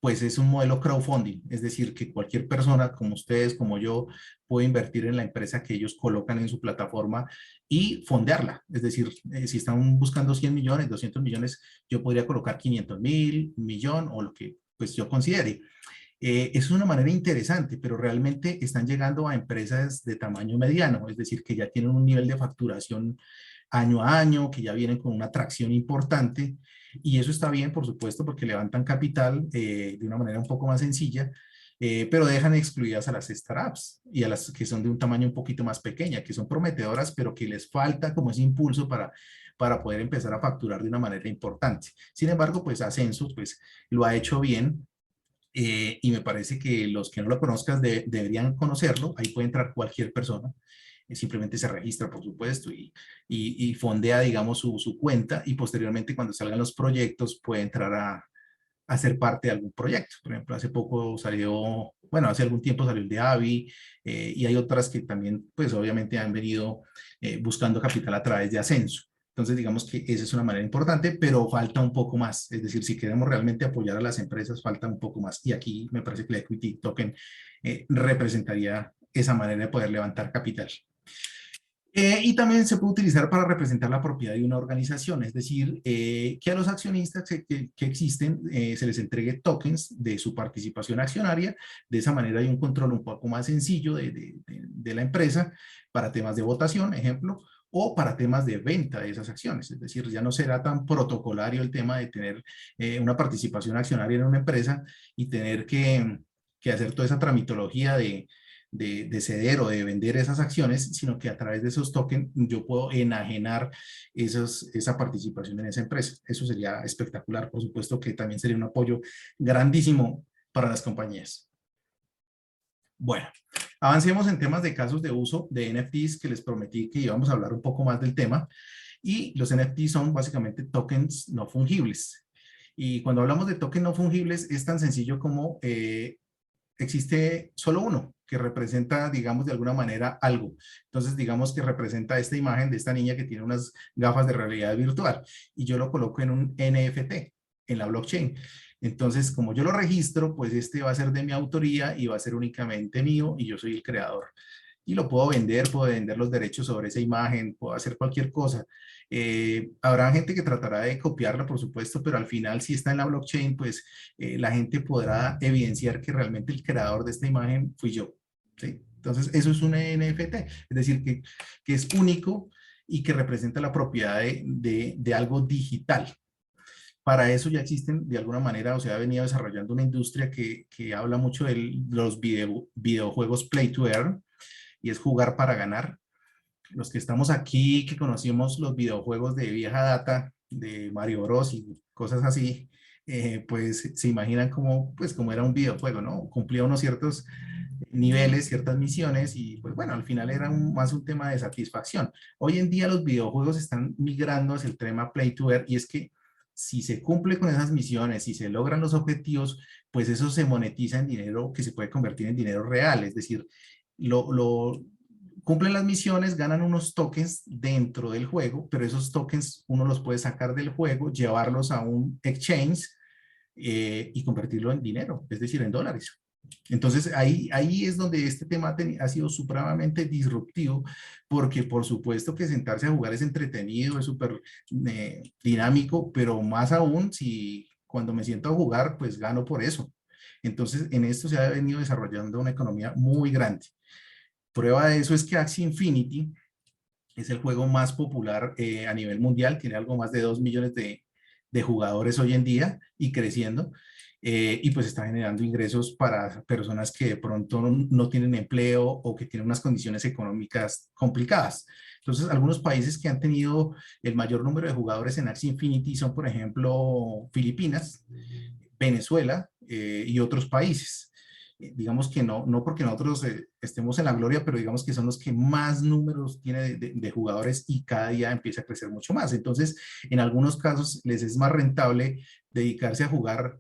pues es un modelo crowdfunding, es decir, que cualquier persona como ustedes, como yo, puede invertir en la empresa que ellos colocan en su plataforma y fondearla. Es decir, si están buscando 100 millones, 200 millones, yo podría colocar 500.000, 1.000.000 o lo que pues yo considere. Es una manera interesante, pero realmente están llegando a empresas de tamaño mediano, es decir, que ya tienen un nivel de facturación año a año, que ya vienen con una atracción importante, y eso está bien, por supuesto, porque levantan capital de una manera un poco más sencilla, pero dejan excluidas a las startups y a las que son de un tamaño un poquito más pequeña, que son prometedoras, pero que les falta como ese impulso para poder empezar a facturar de una manera importante. Sin embargo, pues Ascenso pues, lo ha hecho bien, y me parece que los que no lo conozcan deberían conocerlo. Ahí puede entrar cualquier persona. Simplemente se registra, por supuesto, y fondea, digamos, su cuenta y posteriormente cuando salgan los proyectos puede entrar a ser parte de algún proyecto. Por ejemplo, hace poco salió, bueno, hace algún tiempo salió el de Avi, y hay otras que también, pues obviamente han venido buscando capital a través de Ascenso. Entonces, digamos que esa es una manera importante, pero falta un poco más. Es decir, si queremos realmente apoyar a las empresas, falta un poco más. Y aquí me parece que la Equity Token representaría esa manera de poder levantar capital. Y también se puede utilizar para representar la propiedad de una organización, es decir, que a los accionistas que existen se les entregue tokens de su participación accionaria. De esa manera hay un control un poco más sencillo de la empresa para temas de votación, ejemplo, o para temas de venta de esas acciones. Es decir, ya no será tan protocolario el tema de tener una participación accionaria en una empresa y tener que hacer toda esa tramitología de ceder o de vender esas acciones, sino que a través de esos tokens yo puedo enajenar esa participación en esa empresa. Eso sería espectacular, por supuesto que también sería un apoyo grandísimo para las compañías. Bueno, avancemos en temas de casos de uso de NFTs, que les prometí que íbamos a hablar un poco más del tema. Y los NFTs son básicamente tokens no fungibles. Y cuando hablamos de tokens no fungibles es tan sencillo como existe solo uno que representa, digamos, de alguna manera algo. Entonces, digamos que representa esta imagen de esta niña que tiene unas gafas de realidad virtual y yo lo coloco en un NFT, en la blockchain. Entonces, como yo lo registro, pues este va a ser de mi autoría y va a ser únicamente mío y yo soy el creador. Y lo puedo vender los derechos sobre esa imagen, puedo hacer cualquier cosa. Habrá gente que tratará de copiarla, por supuesto, pero al final, si está en la blockchain, pues la gente podrá evidenciar que realmente el creador de esta imagen fui yo. ¿Sí? Entonces, eso es un NFT, es decir, que es único y que representa la propiedad de algo digital. Para eso ya existen de alguna manera, o sea, ha venido desarrollando una industria que habla mucho de los videojuegos Play to Earn, y es jugar para ganar. Los que estamos aquí, que conocimos los videojuegos de vieja data, de Mario Bros y cosas así, pues se imaginan cómo, pues, cómo era un videojuego, ¿no? Cumplía unos ciertos niveles, ciertas misiones y pues bueno, al final era más un tema de satisfacción. Hoy en día los videojuegos están migrando hacia el tema Play to Earn y es que si se cumple con esas misiones, si se logran los objetivos, pues eso se monetiza en dinero que se puede convertir en dinero real, es decir, lo cumplen las misiones, ganan unos tokens dentro del juego, pero esos tokens uno los puede sacar del juego, llevarlos a un exchange y convertirlo en dinero, es decir, en dólares. Entonces ahí es donde este tema ha sido supremamente disruptivo, porque por supuesto que sentarse a jugar es entretenido, es súper dinámico, pero más aún si cuando me siento a jugar, pues gano por eso. Entonces en esto se ha venido desarrollando una economía muy grande. Prueba de eso es que Axie Infinity es el juego más popular a nivel mundial, tiene algo más de 2 millones de jugadores hoy en día y creciendo, y pues está generando ingresos para personas que de pronto no tienen empleo o que tienen unas condiciones económicas complicadas. Entonces, algunos países que han tenido el mayor número de jugadores en Axie Infinity son, por ejemplo, Filipinas, Venezuela y otros países. Digamos que no porque nosotros estemos en la gloria, pero digamos que son los que más números tiene de jugadores y cada día empieza a crecer mucho más. Entonces, en algunos casos les es más rentable dedicarse a jugar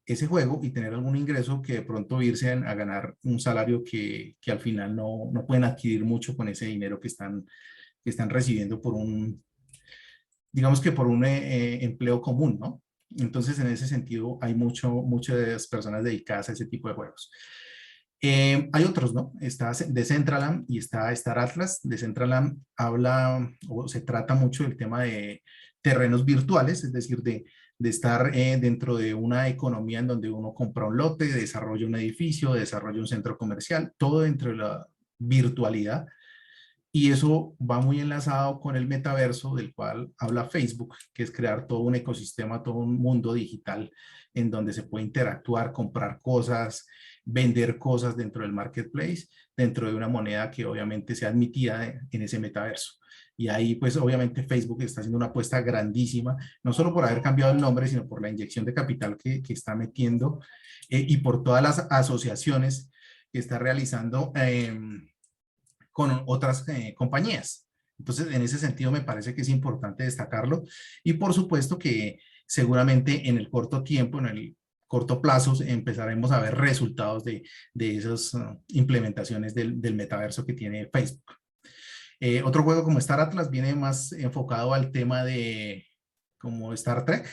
ese juego y tener algún ingreso que de pronto irse a ganar un salario que al final no pueden adquirir mucho con ese dinero que están recibiendo por digamos que por un empleo común, ¿no? Entonces, en ese sentido, hay muchas personas dedicadas a ese tipo de juegos. Hay otros, ¿no? Está Decentraland y está Star Atlas. Decentraland habla o se trata mucho del tema de terrenos virtuales, es decir, de estar dentro de una economía en donde uno compra un lote, desarrolla un edificio, desarrolla un centro comercial, todo dentro de la virtualidad. Y eso va muy enlazado con el metaverso del cual habla Facebook, que es crear todo un ecosistema, todo un mundo digital en donde se puede interactuar, comprar cosas, vender cosas dentro del marketplace, dentro de una moneda que obviamente sea admitida en ese metaverso. Y ahí pues obviamente Facebook está haciendo una apuesta grandísima, no solo por haber cambiado el nombre, sino por la inyección de capital que está metiendo y por todas las asociaciones que está realizando con otras compañías. Entonces, en ese sentido, me parece que es importante destacarlo. Y por supuesto que seguramente en el corto tiempo, en el corto plazo, empezaremos a ver resultados de esas implementaciones del metaverso que tiene Facebook. Otro juego como Star Atlas viene más enfocado al tema de como Star Trek,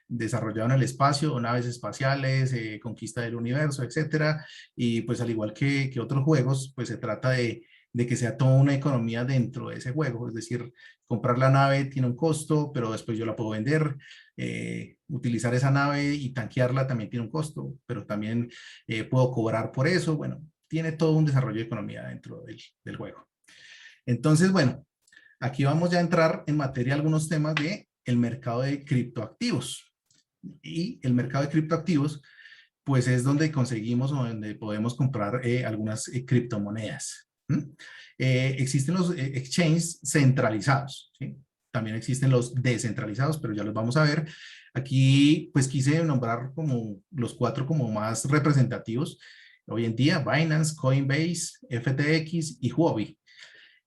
desarrollado en el espacio, naves espaciales, conquista del universo, etcétera. Y pues al igual que otros juegos, pues se trata de que sea toda una economía dentro de ese juego. Es decir, comprar la nave tiene un costo, pero después yo la puedo vender. Utilizar esa nave y tanquearla también tiene un costo, pero también puedo cobrar por eso. Bueno, tiene todo un desarrollo de economía dentro del juego. Entonces, bueno, aquí vamos ya a entrar en materia algunos temas de el mercado de criptoactivos. Y el mercado de criptoactivos, pues es donde conseguimos o donde podemos comprar algunas criptomonedas. Existen los exchanges centralizados, ¿sí? También existen los descentralizados, pero ya los vamos a ver. Aquí, pues quise nombrar como los cuatro como más representativos. Hoy en día, Binance, Coinbase, FTX y Huobi.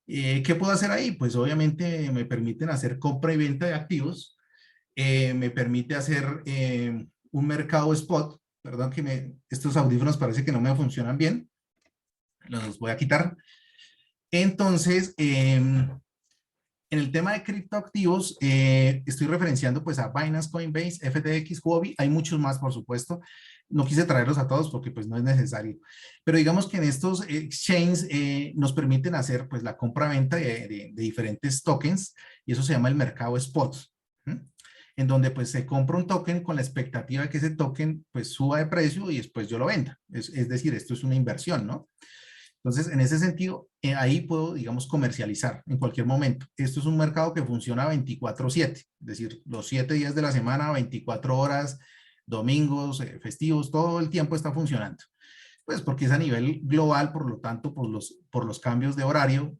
¿Qué puedo hacer ahí? Pues obviamente me permiten hacer compra y venta de activos, me permite hacer un mercado spot. Perdón que estos audífonos parece que no me funcionan bien, los voy a quitar. Entonces, en el tema de criptoactivos, estoy referenciando pues a Binance, Coinbase, FTX, Huobi, hay muchos más por supuesto, no quise traerlos a todos porque pues no es necesario, pero digamos que en estos exchanges nos permiten hacer pues la compra-venta de diferentes tokens y eso se llama el mercado spot, ¿sí? En donde pues se compra un token con la expectativa de que ese token pues suba de precio y después yo lo venda, es decir, esto es una inversión, ¿no? Entonces, en ese sentido, ahí puedo, digamos, comercializar en cualquier momento. Esto es un mercado que funciona 24/7, es decir, los 7 días de la semana, 24 horas, domingos, festivos, todo el tiempo está funcionando. Pues porque es a nivel global, por lo tanto, por los cambios de horario,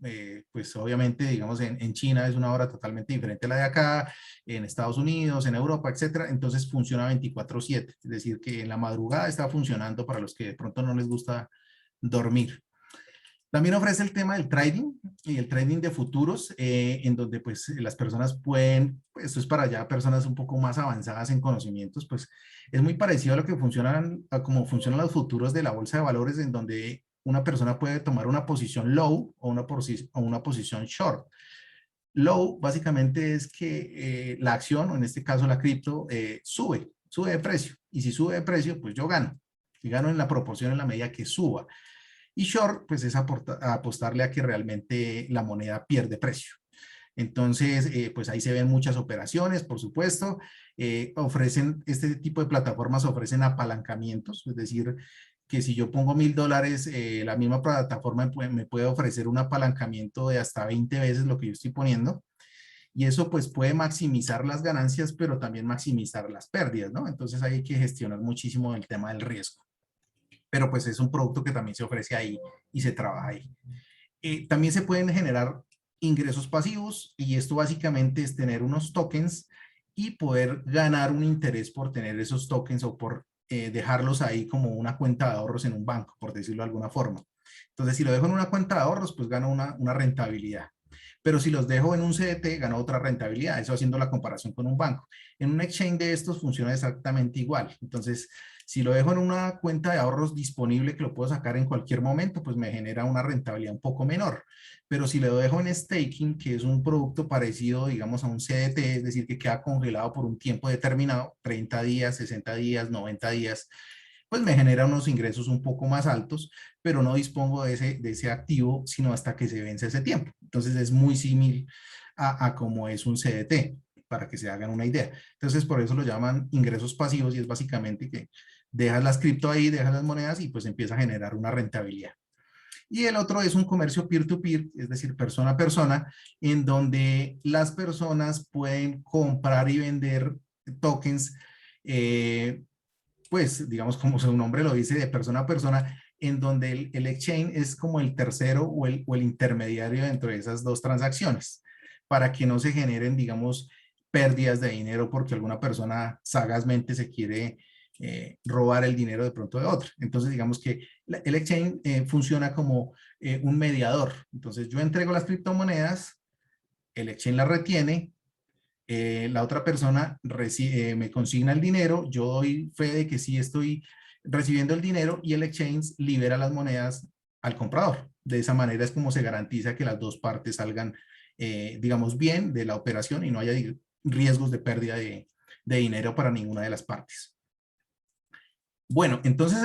pues obviamente, digamos, en China es una hora totalmente diferente a la de acá, en Estados Unidos, en Europa, etcétera. Entonces funciona 24/7, es decir, que en la madrugada está funcionando para los que de pronto no les gusta dormir. También ofrece el tema del trading y el trading de futuros, en donde pues las personas pueden, pues, esto es para ya personas un poco más avanzadas en conocimientos, pues es muy parecido a lo que funcionan, a cómo funcionan los futuros de la bolsa de valores, en donde una persona puede tomar una posición low o una posición short. Low básicamente es que la acción, o en este caso la cripto, sube de precio. Y si sube de precio, pues yo gano. Y gano en la proporción en la medida que suba. Y short, pues es apostarle a que realmente la moneda pierde precio. Entonces, pues ahí se ven muchas operaciones, por supuesto. Este tipo de plataformas ofrecen apalancamientos, es decir, que si yo pongo $1000, la misma plataforma me puede ofrecer un apalancamiento de hasta 20 veces lo que yo estoy poniendo. Y eso pues puede maximizar las ganancias, pero también maximizar las pérdidas, ¿no? Entonces hay que gestionar muchísimo el tema del riesgo. Pero pues es un producto que también se ofrece ahí y se trabaja ahí. También se pueden generar ingresos pasivos y esto básicamente es tener unos tokens y poder ganar un interés por tener esos tokens o por dejarlos ahí como una cuenta de ahorros en un banco, por decirlo de alguna forma. Entonces, si lo dejo en una cuenta de ahorros, pues gano una rentabilidad. Pero si los dejo en un CDT, gano otra rentabilidad, eso haciendo la comparación con un banco. En un exchange de estos funciona exactamente igual. Entonces, Si lo dejo en una cuenta de ahorros disponible que lo puedo sacar en cualquier momento, pues me genera una rentabilidad un poco menor. Pero si lo dejo en staking, que es un producto parecido, digamos, a un CDT, es decir, que queda congelado por un tiempo determinado, 30 días, 60 días, 90 días, pues me genera unos ingresos un poco más altos, pero no dispongo de ese activo sino hasta que se vence ese tiempo. Entonces es muy similar a como es un CDT, para que se hagan una idea. Entonces por eso lo llaman ingresos pasivos y es básicamente que dejas las cripto ahí, dejas las monedas y pues empieza a generar una rentabilidad. Y el otro es un comercio peer-to-peer, es decir, persona a persona, en donde las personas pueden comprar y vender tokens, pues digamos como su nombre lo dice, de persona a persona, en donde el exchange es como el tercero o el intermediario dentro de esas dos transacciones, para que no se generen, digamos, pérdidas de dinero porque alguna persona sagazmente se quiere robar el dinero de pronto de otra. Entonces, digamos que el exchange funciona como un mediador. Entonces, yo entrego las criptomonedas, el exchange las retiene, la otra persona me consigna el dinero, yo doy fe de que sí estoy recibiendo el dinero y el exchange libera las monedas al comprador. De esa manera es como se garantiza que las dos partes salgan, digamos, bien de la operación y no haya riesgos de pérdida de dinero para ninguna de las partes. Bueno, entonces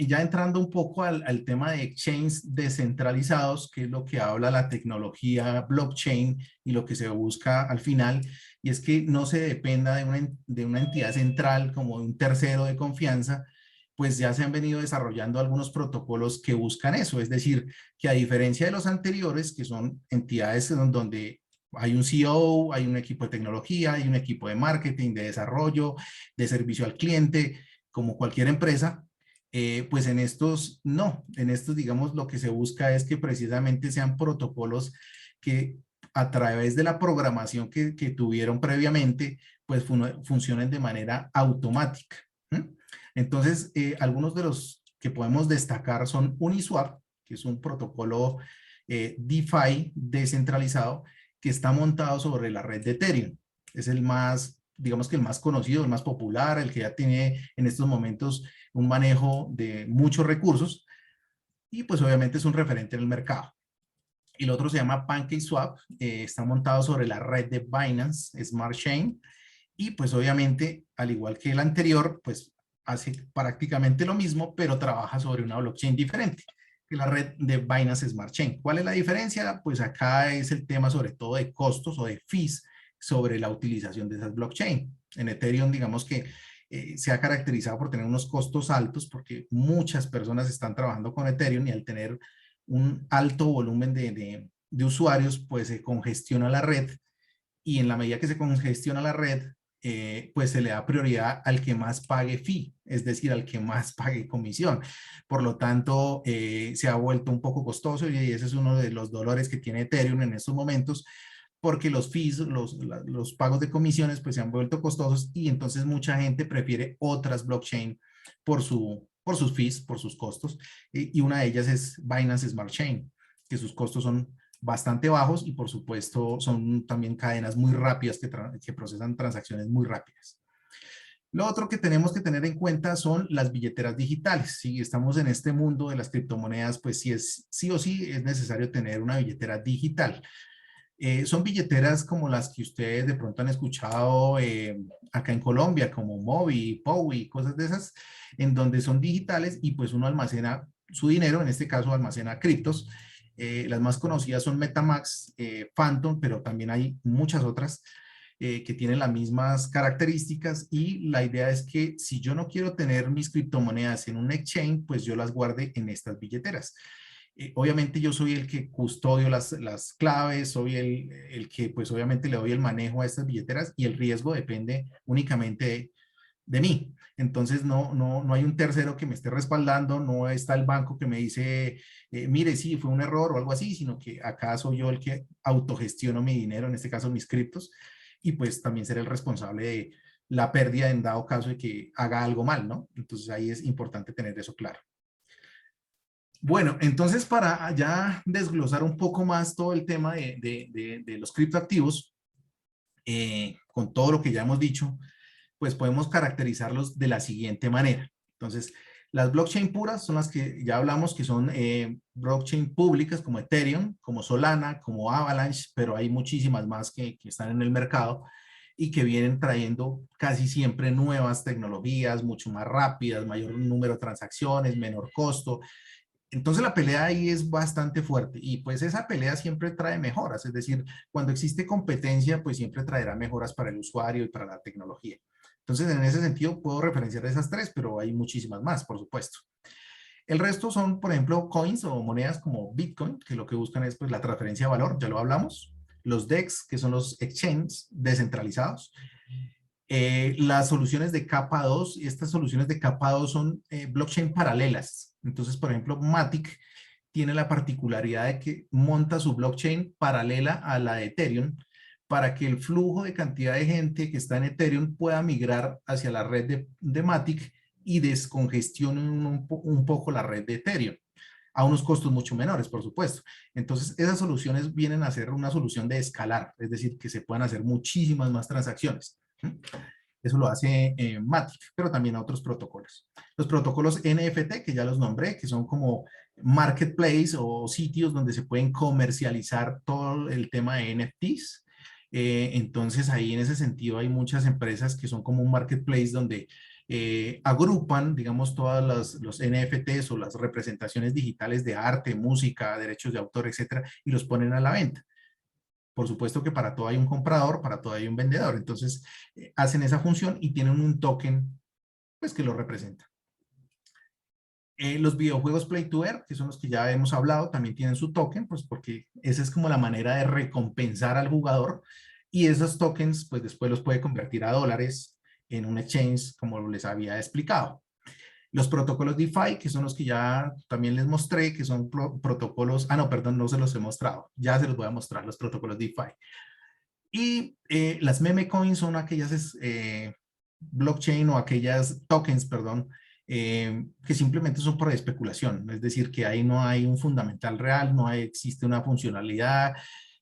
ya entrando un poco al tema de exchanges descentralizados, que es lo que habla la tecnología blockchain y lo que se busca al final, y es que no se dependa de una entidad central como de un tercero de confianza, pues ya se han venido desarrollando algunos protocolos que buscan eso, es decir, que a diferencia de los anteriores, que son entidades donde hay un CEO, hay un equipo de tecnología, hay un equipo de marketing, de desarrollo, de servicio al cliente, como cualquier empresa, pues en estos no, en estos digamos lo que se busca es que precisamente sean protocolos que a través de la programación que tuvieron previamente, pues funcionen de manera automática. ¿Mm? Entonces, algunos de los que podemos destacar son Uniswap, que es un protocolo DeFi descentralizado que está montado sobre la red de Ethereum. Es el más, digamos que el más conocido, el más popular, el que ya tiene en estos momentos un manejo de muchos recursos y pues obviamente es un referente en el mercado. Y el otro se llama PancakeSwap, está montado sobre la red de Binance Smart Chain y pues obviamente, al igual que el anterior, pues hace prácticamente lo mismo, pero trabaja sobre una blockchain diferente que la red de Binance Smart Chain. ¿Cuál es la diferencia? Pues acá es el tema sobre todo de costos o de fees sobre la utilización de esas blockchain. En Ethereum, digamos que se ha caracterizado por tener unos costos altos porque muchas personas están trabajando con Ethereum y al tener un alto volumen de usuarios, pues se congestiona la red y en la medida que se congestiona la red, pues se le da prioridad al que más pague fee, es decir, al que más pague comisión. Por lo tanto, se ha vuelto un poco costoso y ese es uno de los dolores que tiene Ethereum en estos momentos, porque los fees, los pagos de comisiones, pues se han vuelto costosos y entonces mucha gente prefiere otras blockchain por sus fees, por sus costos, y una de ellas es Binance Smart Chain, que sus costos son bastante bajos y por supuesto son también cadenas muy rápidas que procesan transacciones muy rápidas. Lo otro que tenemos que tener en cuenta son las billeteras digitales. Si estamos en este mundo de las criptomonedas, pues sí o sí es necesario tener una billetera digital. Son billeteras como las que ustedes de pronto han escuchado acá en Colombia, como Mobi, Powi, cosas de esas, en donde son digitales y pues uno almacena su dinero, en este caso almacena criptos. Las más conocidas son Metamask, Phantom, pero también hay muchas otras que tienen las mismas características y la idea es que si yo no quiero tener mis criptomonedas en un exchange, pues yo las guarde en estas billeteras. Obviamente yo soy el que custodio las claves, soy el que pues obviamente le doy el manejo a estas billeteras y el riesgo depende únicamente de mí. Entonces no hay un tercero que me esté respaldando, no está el banco que me dice, mire, sí, fue un error o algo así, sino que acá soy yo el que autogestiono mi dinero, en este caso mis criptos, y pues también seré el responsable de la pérdida en dado caso de que haga algo mal, ¿no? Entonces ahí es importante tener eso claro. Bueno, entonces para ya desglosar un poco más todo el tema de los criptoactivos, con todo lo que ya hemos dicho, pues podemos caracterizarlos de la siguiente manera. Entonces, las blockchain puras son las que ya hablamos, que son blockchain públicas como Ethereum, como Solana, como Avalanche, pero hay muchísimas más que están en el mercado y que vienen trayendo casi siempre nuevas tecnologías, mucho más rápidas, mayor número de transacciones, menor costo. Entonces la pelea ahí es bastante fuerte y pues esa pelea siempre trae mejoras, es decir, cuando existe competencia, pues siempre traerá mejoras para el usuario y para la tecnología. Entonces, en ese sentido, puedo referenciar esas tres, pero hay muchísimas más, por supuesto. El resto son, por ejemplo, coins o monedas como Bitcoin, que lo que buscan es pues, la transferencia de valor, ya lo hablamos. Los DEX, que son los exchanges descentralizados. Las soluciones de capa 2, y estas soluciones de capa 2 son blockchain paralelas. Entonces, por ejemplo, Matic tiene la particularidad de que monta su blockchain paralela a la de Ethereum para que el flujo de cantidad de gente que está en Ethereum pueda migrar hacia la red de Matic y descongestione un poco la red de Ethereum a unos costos mucho menores, por supuesto. Entonces, esas soluciones vienen a ser una solución de escalar, es decir, que se puedan hacer muchísimas más transacciones. Eso lo hace Matic, pero también otros protocolos. Los protocolos NFT, que ya los nombré, que son como marketplace o sitios donde se pueden comercializar todo el tema de NFTs. Entonces, ahí en ese sentido hay muchas empresas que son como un marketplace donde agrupan, digamos, todas los NFTs o las representaciones digitales de arte, música, derechos de autor, etcétera, y los ponen a la venta. Por supuesto que para todo hay un comprador, para todo hay un vendedor. Entonces, hacen esa función y tienen un token, pues, que lo representa. Los videojuegos Play to Earn, que son los que ya hemos hablado, también tienen su token, pues, porque esa es como la manera de recompensar al jugador. Y esos tokens, pues, después los puede convertir a dólares en un exchange, como les había explicado. Los protocolos DeFi, que son los que ya también les mostré, que son protocolos, no, perdón, no se los he mostrado, ya se los voy a mostrar, los protocolos DeFi. Y las meme coins son aquellas blockchain o aquellas tokens, perdón, que simplemente son por especulación, es decir, que ahí no hay un fundamental real, no existe una funcionalidad,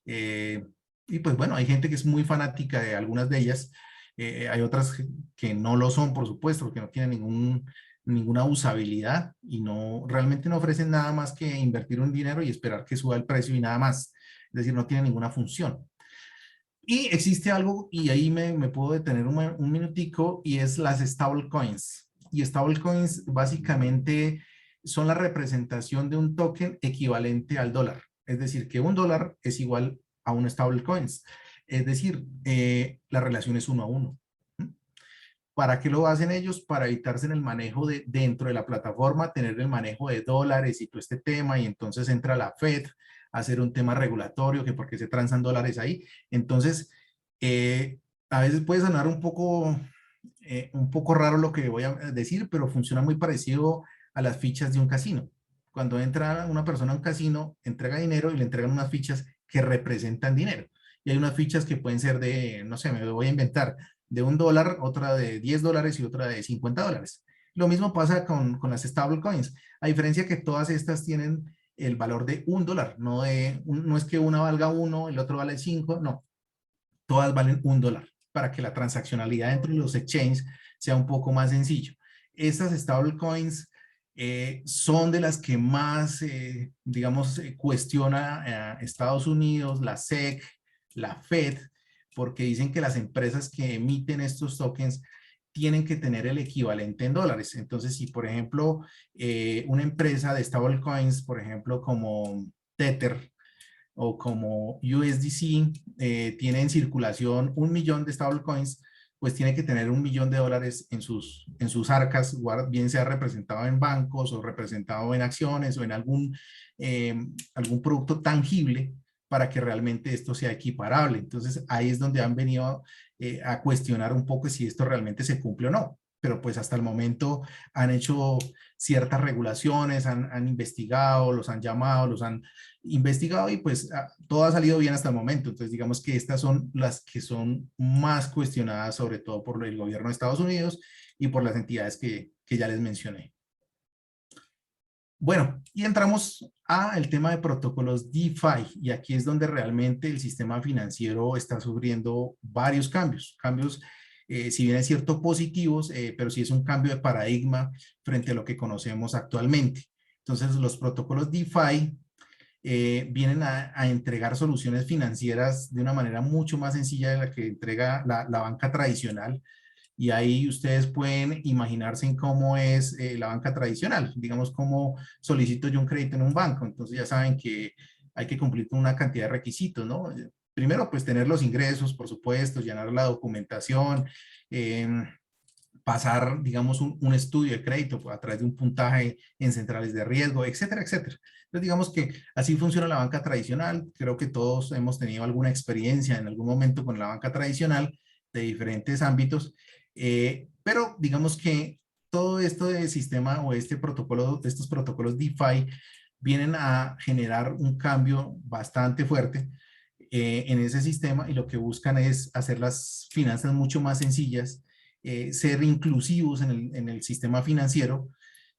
y pues bueno, hay gente que es muy fanática de algunas de ellas, hay otras que no lo son, por supuesto, porque no tienen ninguna usabilidad y no, realmente no ofrecen nada más que invertir un dinero y esperar que suba el precio y nada más, es decir, no tienen ninguna función. Y existe algo, y ahí me puedo detener un minutico, y es las stablecoins. Y stablecoins básicamente son la representación de un token equivalente al dólar. Es decir, que un dólar es igual a un stablecoins. Es decir, la relación es 1 a 1. ¿Para qué lo hacen ellos? Para evitarse en el manejo dentro de la plataforma, tener el manejo de dólares y todo este tema, y entonces entra la Fed a hacer un tema regulatorio, que porque se transan dólares ahí. Entonces, a veces puede sonar un poco raro lo que voy a decir, pero funciona muy parecido a las fichas de un casino. Cuando entra una persona a un casino, entrega dinero y le entregan unas fichas que representan dinero. Y hay unas fichas que pueden ser de, no sé, me voy a inventar, de $1, otra de $10 y otra de $50. Lo mismo pasa con las stablecoins, a diferencia que todas estas tienen el valor de $1, no es que una valga 1, el otro vale 5, no, todas valen $1 para que la transaccionalidad entre los exchanges sea un poco más sencillo. Estas stablecoins son de las que más, digamos, cuestiona Estados Unidos, la SEC, la Fed, porque dicen que las empresas que emiten estos tokens tienen que tener el equivalente en dólares. Entonces, si por ejemplo, una empresa de stablecoins, por ejemplo, como Tether o como USDC, tiene en circulación 1 millón de stablecoins, pues tiene que tener $1 millón en sus arcas, bien sea representado en bancos o representado en acciones o en algún producto tangible para que realmente esto sea equiparable. Entonces ahí es donde han venido a cuestionar un poco si esto realmente se cumple o no. Pero pues hasta el momento han hecho ciertas regulaciones, han investigado, los han llamado, los han investigado y pues todo ha salido bien hasta el momento. Entonces digamos que estas son las que son más cuestionadas, sobre todo por el gobierno de Estados Unidos y por las entidades que ya les mencioné. Bueno, y entramos al tema de protocolos DeFi, y aquí es donde realmente el sistema financiero está sufriendo varios cambios si bien es cierto positivos, pero sí es un cambio de paradigma frente a lo que conocemos actualmente. Entonces, los protocolos DeFi vienen a entregar soluciones financieras de una manera mucho más sencilla de la que entrega la banca tradicional. Y ahí ustedes pueden imaginarse en cómo es la banca tradicional, digamos, cómo solicito yo un crédito en un banco. Entonces ya saben que hay que cumplir con una cantidad de requisitos, ¿no? Primero, pues tener los ingresos, por supuesto, llenar la documentación, eh, pasar, digamos, un estudio de crédito a través de un puntaje en centrales de riesgo, etcétera, etcétera. Entonces, digamos que así funciona la banca tradicional. Creo que todos hemos tenido alguna experiencia en algún momento con la banca tradicional de diferentes ámbitos, pero digamos que todo esto de sistema o este protocolo, estos protocolos DeFi vienen a generar un cambio bastante fuerte en ese sistema y lo que buscan es hacer las finanzas mucho más sencillas, ser inclusivos en el sistema financiero,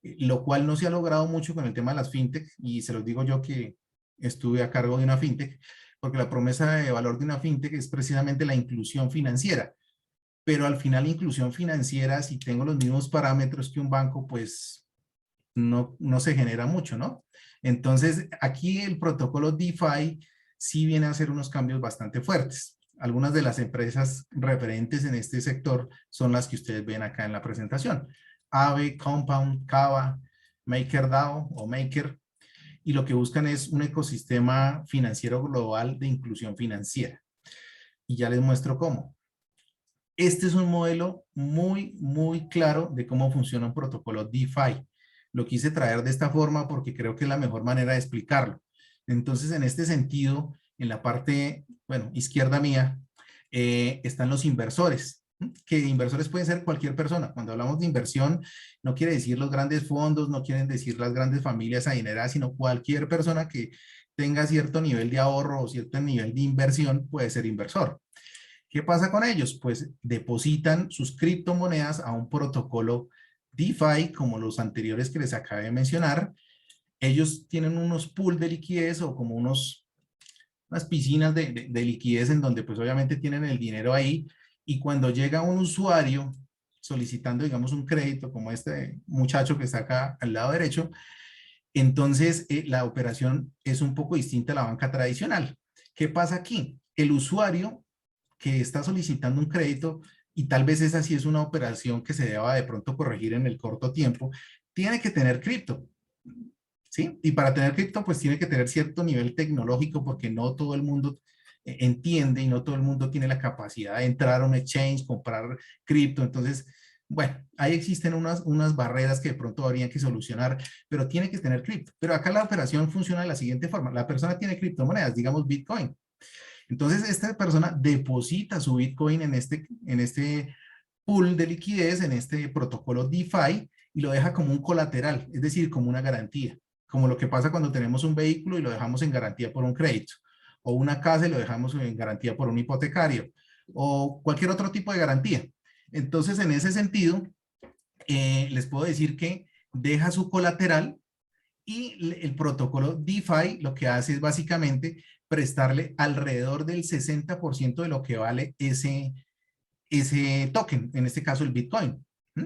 lo cual no se ha logrado mucho con el tema de las fintech, y se los digo yo que estuve a cargo de una fintech, porque la promesa de valor de una fintech es precisamente la inclusión financiera, pero al final la inclusión financiera, si tengo los mismos parámetros que un banco, pues no se genera mucho, ¿no? Entonces, aquí el protocolo DeFi sí viene a hacer unos cambios bastante fuertes. Algunas de las empresas referentes en este sector son las que ustedes ven acá en la presentación. Aave, Compound, Kava, MakerDAO o Maker, y lo que buscan es un ecosistema financiero global de inclusión financiera. Y ya les muestro cómo. Este es un modelo muy claro de cómo funciona un protocolo DeFi. Lo quise traer de esta forma porque creo que es la mejor manera de explicarlo. Entonces, en este sentido, en la parte, bueno, izquierda mía, están los inversores, que inversores pueden ser cualquier persona. Cuando hablamos de inversión, no quiere decir los grandes fondos, no quieren decir las grandes familias adineradas, sino cualquier persona que tenga cierto nivel de ahorro o cierto nivel de inversión puede ser inversor. ¿Qué pasa con ellos? Pues depositan sus criptomonedas a un protocolo DeFi como los anteriores que les acabé de mencionar. Ellos tienen unos pools de liquidez o como unas piscinas de liquidez en donde pues obviamente tienen el dinero ahí, y cuando llega un usuario solicitando, digamos, un crédito como este muchacho que está acá al lado derecho, entonces la operación es un poco distinta a la banca tradicional. ¿Qué pasa aquí? El usuario que está solicitando un crédito, y tal vez esa sí es una operación que se deba de pronto corregir en el corto tiempo, tiene que tener cripto, ¿sí? Y para tener cripto, pues tiene que tener cierto nivel tecnológico, porque no todo el mundo entiende y no todo el mundo tiene la capacidad de entrar a un exchange, comprar cripto. Entonces, bueno, ahí existen unas barreras que de pronto habrían que solucionar, pero tiene que tener cripto. Pero acá la operación funciona de la siguiente forma. La persona tiene criptomonedas, digamos Bitcoin. Entonces, esta persona deposita su Bitcoin en este pool de liquidez, en este protocolo DeFi, y lo deja como un colateral, es decir, como una garantía, como lo que pasa cuando tenemos un vehículo y lo dejamos en garantía por un crédito, o una casa y lo dejamos en garantía por un hipotecario, o cualquier otro tipo de garantía. Entonces, en ese sentido, les puedo decir que deja su colateral, y el protocolo DeFi lo que hace es básicamente prestarle alrededor del 60% de lo que vale ese token, en este caso el Bitcoin. ¿Mm?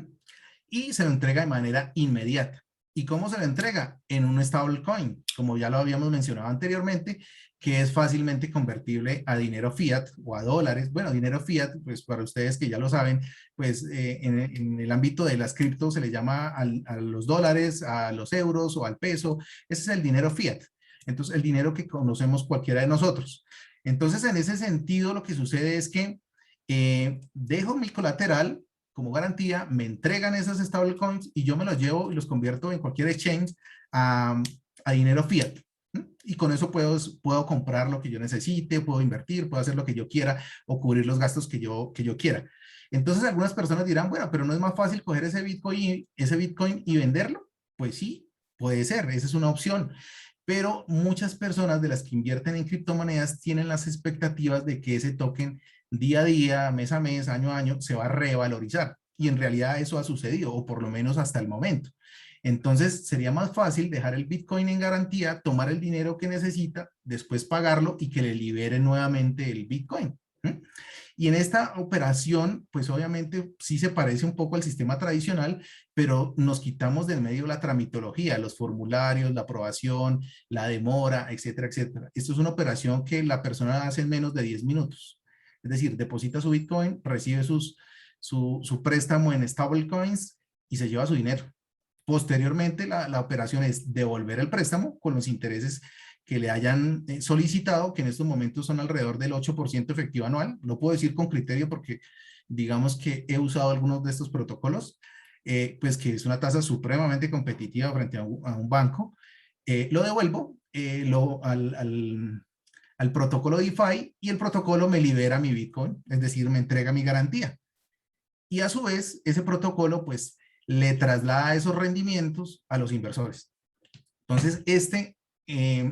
Y se lo entrega de manera inmediata. ¿Y cómo se lo entrega? En un stablecoin, como ya lo habíamos mencionado anteriormente, que es fácilmente convertible a dinero fiat o a dólares. Bueno, dinero fiat, pues para ustedes que ya lo saben, pues en el ámbito de las criptos se le llama a los dólares, a los euros o al peso. Ese es el dinero fiat. Entonces, el dinero que conocemos cualquiera de nosotros. Entonces, en ese sentido, lo que sucede es que dejo mi colateral como garantía, me entregan esas stablecoins y yo me los llevo y los convierto en cualquier exchange a dinero fiat. Y con eso puedo comprar lo que yo necesite, puedo invertir, puedo hacer lo que yo quiera o cubrir los gastos que yo quiera. Entonces algunas personas dirán, bueno, pero ¿no es más fácil coger ese Bitcoin y venderlo? Pues sí, puede ser, esa es una opción. Pero muchas personas de las que invierten en criptomonedas tienen las expectativas de que ese token día a día, mes a mes, año a año, se va a revalorizar. Y en realidad eso ha sucedido, o por lo menos hasta el momento. Entonces sería más fácil dejar el Bitcoin en garantía, tomar el dinero que necesita, después pagarlo y que le libere nuevamente el Bitcoin. ¿Mm? Y en esta operación, pues obviamente sí se parece un poco al sistema tradicional, pero nos quitamos del medio la tramitología, los formularios, la aprobación, la demora, etcétera, etcétera. Esto es una operación que la persona hace en menos de 10 minutos. Es decir, deposita su Bitcoin, recibe su préstamo en stablecoins y se lleva su dinero. Posteriormente, la operación es devolver el préstamo con los intereses que le hayan solicitado, que en estos momentos son alrededor del 8% efectivo anual. Lo puedo decir con criterio porque digamos que he usado algunos de estos protocolos, pues que es una tasa supremamente competitiva frente a un banco. Lo devuelvo al protocolo DeFi y el protocolo me libera mi Bitcoin, es decir, me entrega mi garantía. Y a su vez, ese protocolo pues le traslada esos rendimientos a los inversores. Entonces, este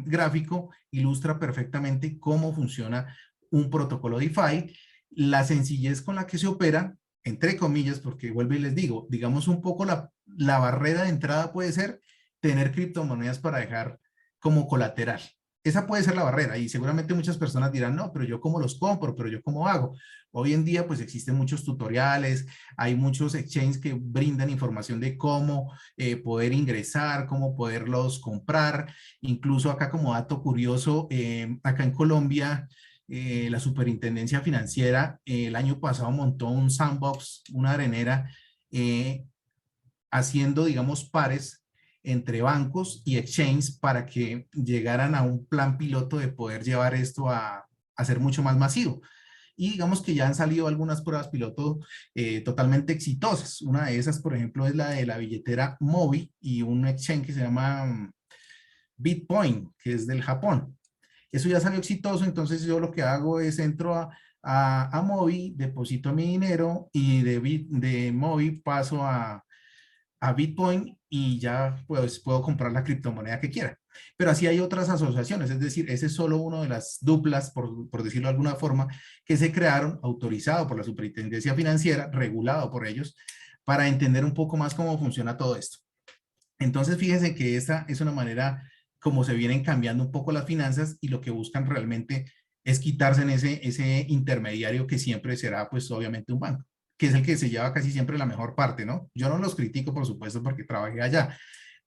gráfico ilustra perfectamente cómo funciona un protocolo DeFi, la sencillez con la que se opera, entre comillas, porque vuelvo y les digo, digamos un poco la barrera de entrada puede ser tener criptomonedas para dejar como colateral. Esa puede ser la barrera y seguramente muchas personas dirán, no, pero yo cómo los compro, pero yo cómo hago. Hoy en día pues existen muchos tutoriales, hay muchos exchanges que brindan información de cómo poder ingresar, cómo poderlos comprar. Incluso acá como dato curioso, acá en Colombia, la Superintendencia Financiera el año pasado montó un sandbox, una arenera, eh, haciendo, digamos, pares entre bancos y exchanges para que llegaran a un plan piloto de poder llevar esto a ser mucho más masivo. Y digamos que ya han salido algunas pruebas piloto totalmente exitosas. Una de esas, por ejemplo, es la de la billetera Mobi y un exchange que se llama Bitcoin, que es del Japón. Eso ya salió exitoso, entonces yo lo que hago es entro a Mobi, deposito mi dinero y de Mobi paso a Bitcoin y ya pues, puedo comprar la criptomoneda que quiera. Pero así hay otras asociaciones, es decir, ese es solo uno de las duplas, por decirlo de alguna forma, que se crearon, autorizado por la Superintendencia Financiera, regulado por ellos, para entender un poco más cómo funciona todo esto. Entonces, fíjense que esta es una manera como se vienen cambiando un poco las finanzas y lo que buscan realmente es quitarse en ese intermediario que siempre será, pues, obviamente un banco, que es el que se lleva casi siempre la mejor parte, ¿no? Yo no los critico, por supuesto, porque trabajé allá,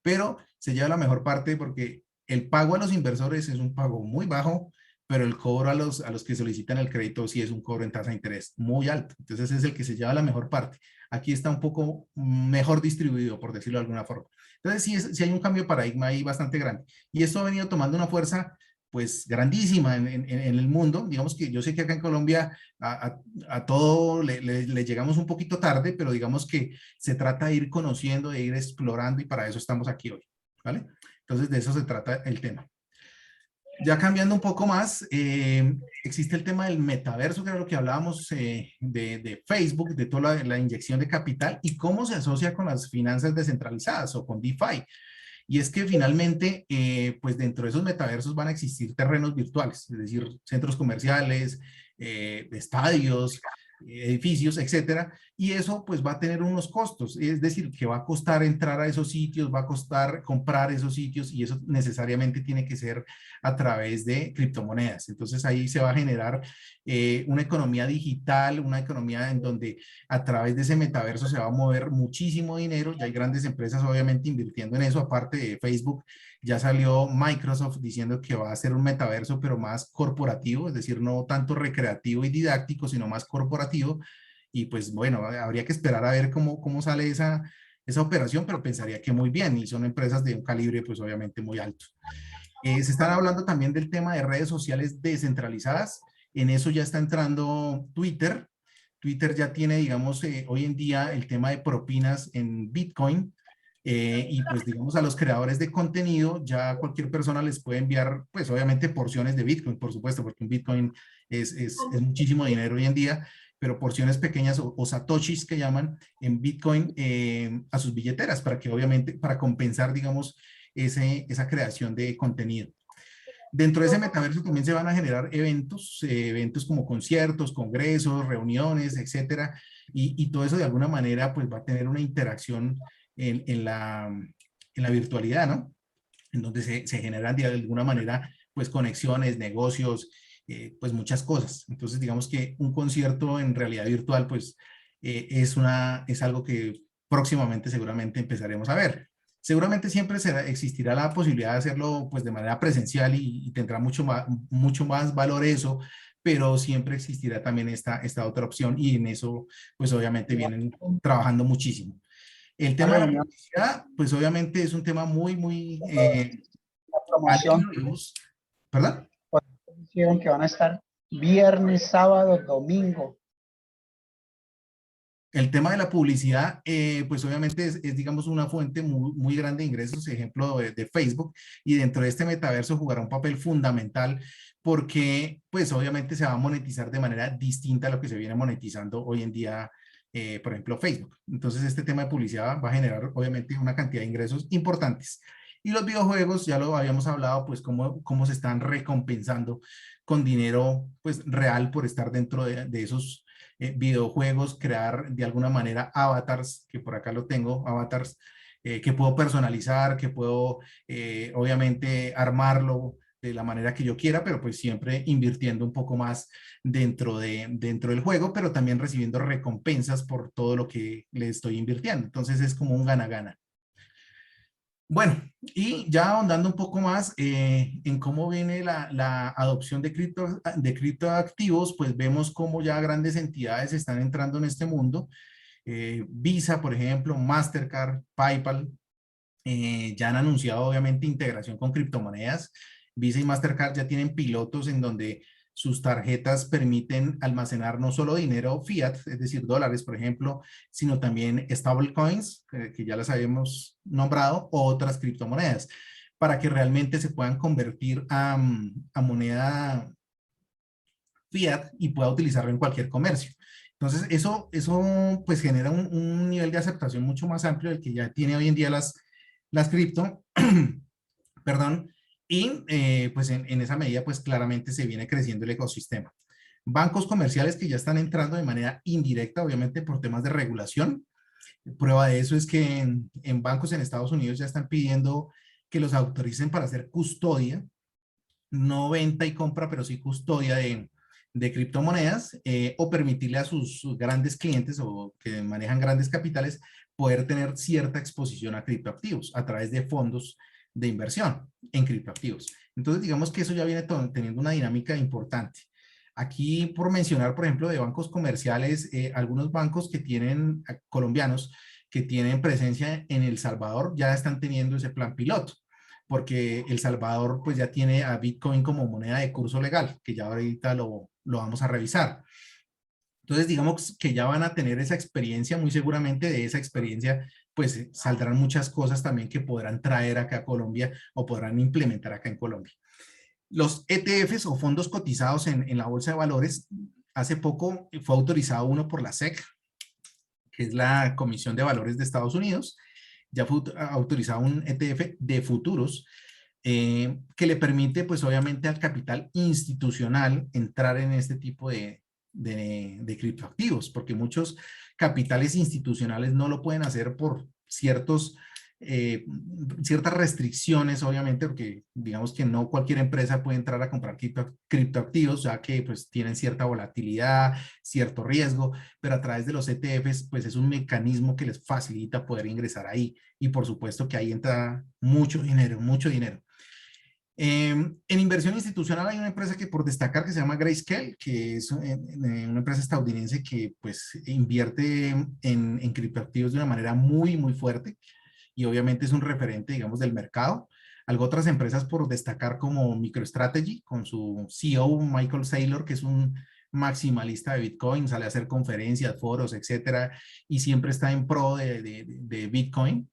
pero se lleva la mejor parte porque el pago a los inversores es un pago muy bajo, pero el cobro a los que solicitan el crédito sí es un cobro en tasa de interés muy alto. Entonces es el que se lleva la mejor parte. Aquí está un poco mejor distribuido, por decirlo de alguna forma. Entonces sí hay un cambio de paradigma ahí bastante grande. Y esto ha venido tomando una fuerza pues grandísima en el mundo. Digamos que yo sé que acá en Colombia a todo le llegamos un poquito tarde, pero digamos que se trata de ir conociendo, de ir explorando y para eso estamos aquí hoy, ¿vale? Entonces de eso se trata el tema. Ya cambiando un poco más, existe el tema del metaverso, que era lo que hablábamos de Facebook, de toda la inyección de capital y cómo se asocia con las finanzas descentralizadas o con DeFi. Y es que finalmente, pues dentro de esos metaversos van a existir terrenos virtuales, es decir, centros comerciales, estadios, edificios, etcétera. Y eso pues va a tener unos costos, es decir, que va a costar entrar a esos sitios, va a costar comprar esos sitios y eso necesariamente tiene que ser a través de criptomonedas. Entonces ahí se va a generar una economía digital, una economía en donde a través de ese metaverso se va a mover muchísimo dinero. Ya hay grandes empresas obviamente invirtiendo en eso, aparte de Facebook. Ya salió Microsoft diciendo que va a ser un metaverso, pero más corporativo, es decir, no tanto recreativo y didáctico, sino más corporativo. Y pues bueno, habría que esperar a ver cómo sale esa operación, pero pensaría que muy bien, y son empresas de un calibre pues obviamente muy alto. Se están hablando también del tema de redes sociales descentralizadas. En eso ya está entrando Twitter. Twitter ya tiene, digamos, hoy en día el tema de propinas en Bitcoin. Y pues, digamos, a los creadores de contenido, ya cualquier persona les puede enviar, pues, obviamente, porciones de Bitcoin, por supuesto, porque un Bitcoin es muchísimo dinero hoy en día, pero porciones pequeñas o satoshis que llaman en Bitcoin a sus billeteras, para que obviamente, para compensar, digamos, esa creación de contenido. Dentro de ese metaverso también se van a generar eventos como conciertos, congresos, reuniones, etcétera, y todo eso de alguna manera pues va a tener una interacción en la virtualidad, ¿no? En donde se generan de alguna manera pues conexiones, negocios, pues muchas cosas. Entonces, digamos que un concierto en realidad virtual, pues es algo que próximamente seguramente empezaremos a ver. Seguramente siempre existirá la posibilidad de hacerlo pues de manera presencial y tendrá mucho más valor eso, pero siempre existirá también esta otra opción y en eso pues obviamente Igual, vienen trabajando muchísimo. El la tema de la reunión, publicidad pues obviamente es un tema muy la al que promoción, lo vemos, ¿verdad? pues, dijeron que van a estar viernes, sábado, domingo. El tema de la publicidad, pues obviamente digamos, una fuente muy grande de ingresos, ejemplo de Facebook, y dentro de este metaverso jugará un papel fundamental porque, pues obviamente se va a monetizar de manera distinta a lo que se viene monetizando hoy en día, por ejemplo, Facebook. Entonces, este tema de publicidad va a generar, obviamente, una cantidad de ingresos importantes. Y los videojuegos, ya lo habíamos hablado, pues cómo se están recompensando con dinero, pues real por estar dentro de esos videojuegos, crear de alguna manera avatars, que por acá lo tengo, avatars que puedo personalizar, que puedo obviamente armarlo de la manera que yo quiera, pero pues siempre invirtiendo un poco más dentro del juego, pero también recibiendo recompensas por todo lo que le estoy invirtiendo. Entonces es como un gana-gana. Bueno, y ya ahondando un poco más en cómo viene la adopción de criptoactivos, pues vemos cómo ya grandes entidades están entrando en este mundo. Visa, por ejemplo, Mastercard, PayPal, ya han anunciado obviamente integración con criptomonedas. Visa y Mastercard ya tienen pilotos en donde sus tarjetas permiten almacenar no solo dinero fiat, es decir, dólares, por ejemplo, sino también stablecoins, que ya las habíamos nombrado, o otras criptomonedas, para que realmente se puedan convertir a moneda fiat y pueda utilizarlo en cualquier comercio. Entonces, eso pues genera un nivel de aceptación mucho más amplio del que ya tiene hoy en día las cripto, perdón, y pues en esa medida pues claramente se viene creciendo el ecosistema. Bancos comerciales que ya están entrando de manera indirecta, obviamente por temas de regulación. Prueba de eso es que en bancos en Estados Unidos ya están pidiendo que los autoricen para hacer custodia, no venta y compra, pero sí custodia de criptomonedas, o permitirle a sus grandes clientes o que manejan grandes capitales poder tener cierta exposición a criptoactivos a través de fondos de inversión en criptoactivos. Entonces, digamos que eso ya viene teniendo una dinámica importante. Aquí, por mencionar, por ejemplo, de bancos comerciales, algunos bancos que tienen, colombianos, que tienen presencia en El Salvador, ya están teniendo ese plan piloto porque El Salvador pues ya tiene a Bitcoin como moneda de curso legal, que ya ahorita lo vamos a revisar. Entonces, digamos que ya van a tener esa experiencia, muy seguramente de esa experiencia, pues saldrán muchas cosas también que podrán traer acá a Colombia o podrán implementar acá en Colombia. Los ETFs o fondos cotizados en la bolsa de valores, hace poco fue autorizado uno por la SEC, que es la Comisión de Valores de Estados Unidos, ya fue autorizado un ETF de futuros que le permite, pues obviamente al capital institucional entrar en este tipo de criptoactivos, porque muchos capitales institucionales no lo pueden hacer por eh, ciertas restricciones, obviamente, porque digamos que no cualquier empresa puede entrar a comprar criptoactivos, ya que pues tienen cierta volatilidad, cierto riesgo, pero a través de los ETFs, pues es un mecanismo que les facilita poder ingresar ahí. Y por supuesto que ahí entra mucho dinero, mucho dinero. En inversión institucional hay una empresa que por destacar que se llama Grayscale, que es una empresa estadounidense que pues invierte en criptoactivos de una manera muy fuerte y obviamente es un referente, digamos, del mercado. Algo otras empresas por destacar como MicroStrategy, con su CEO Michael Saylor, que es un maximalista de Bitcoin, sale a hacer conferencias, foros, etcétera, y siempre está en pro de Bitcoin.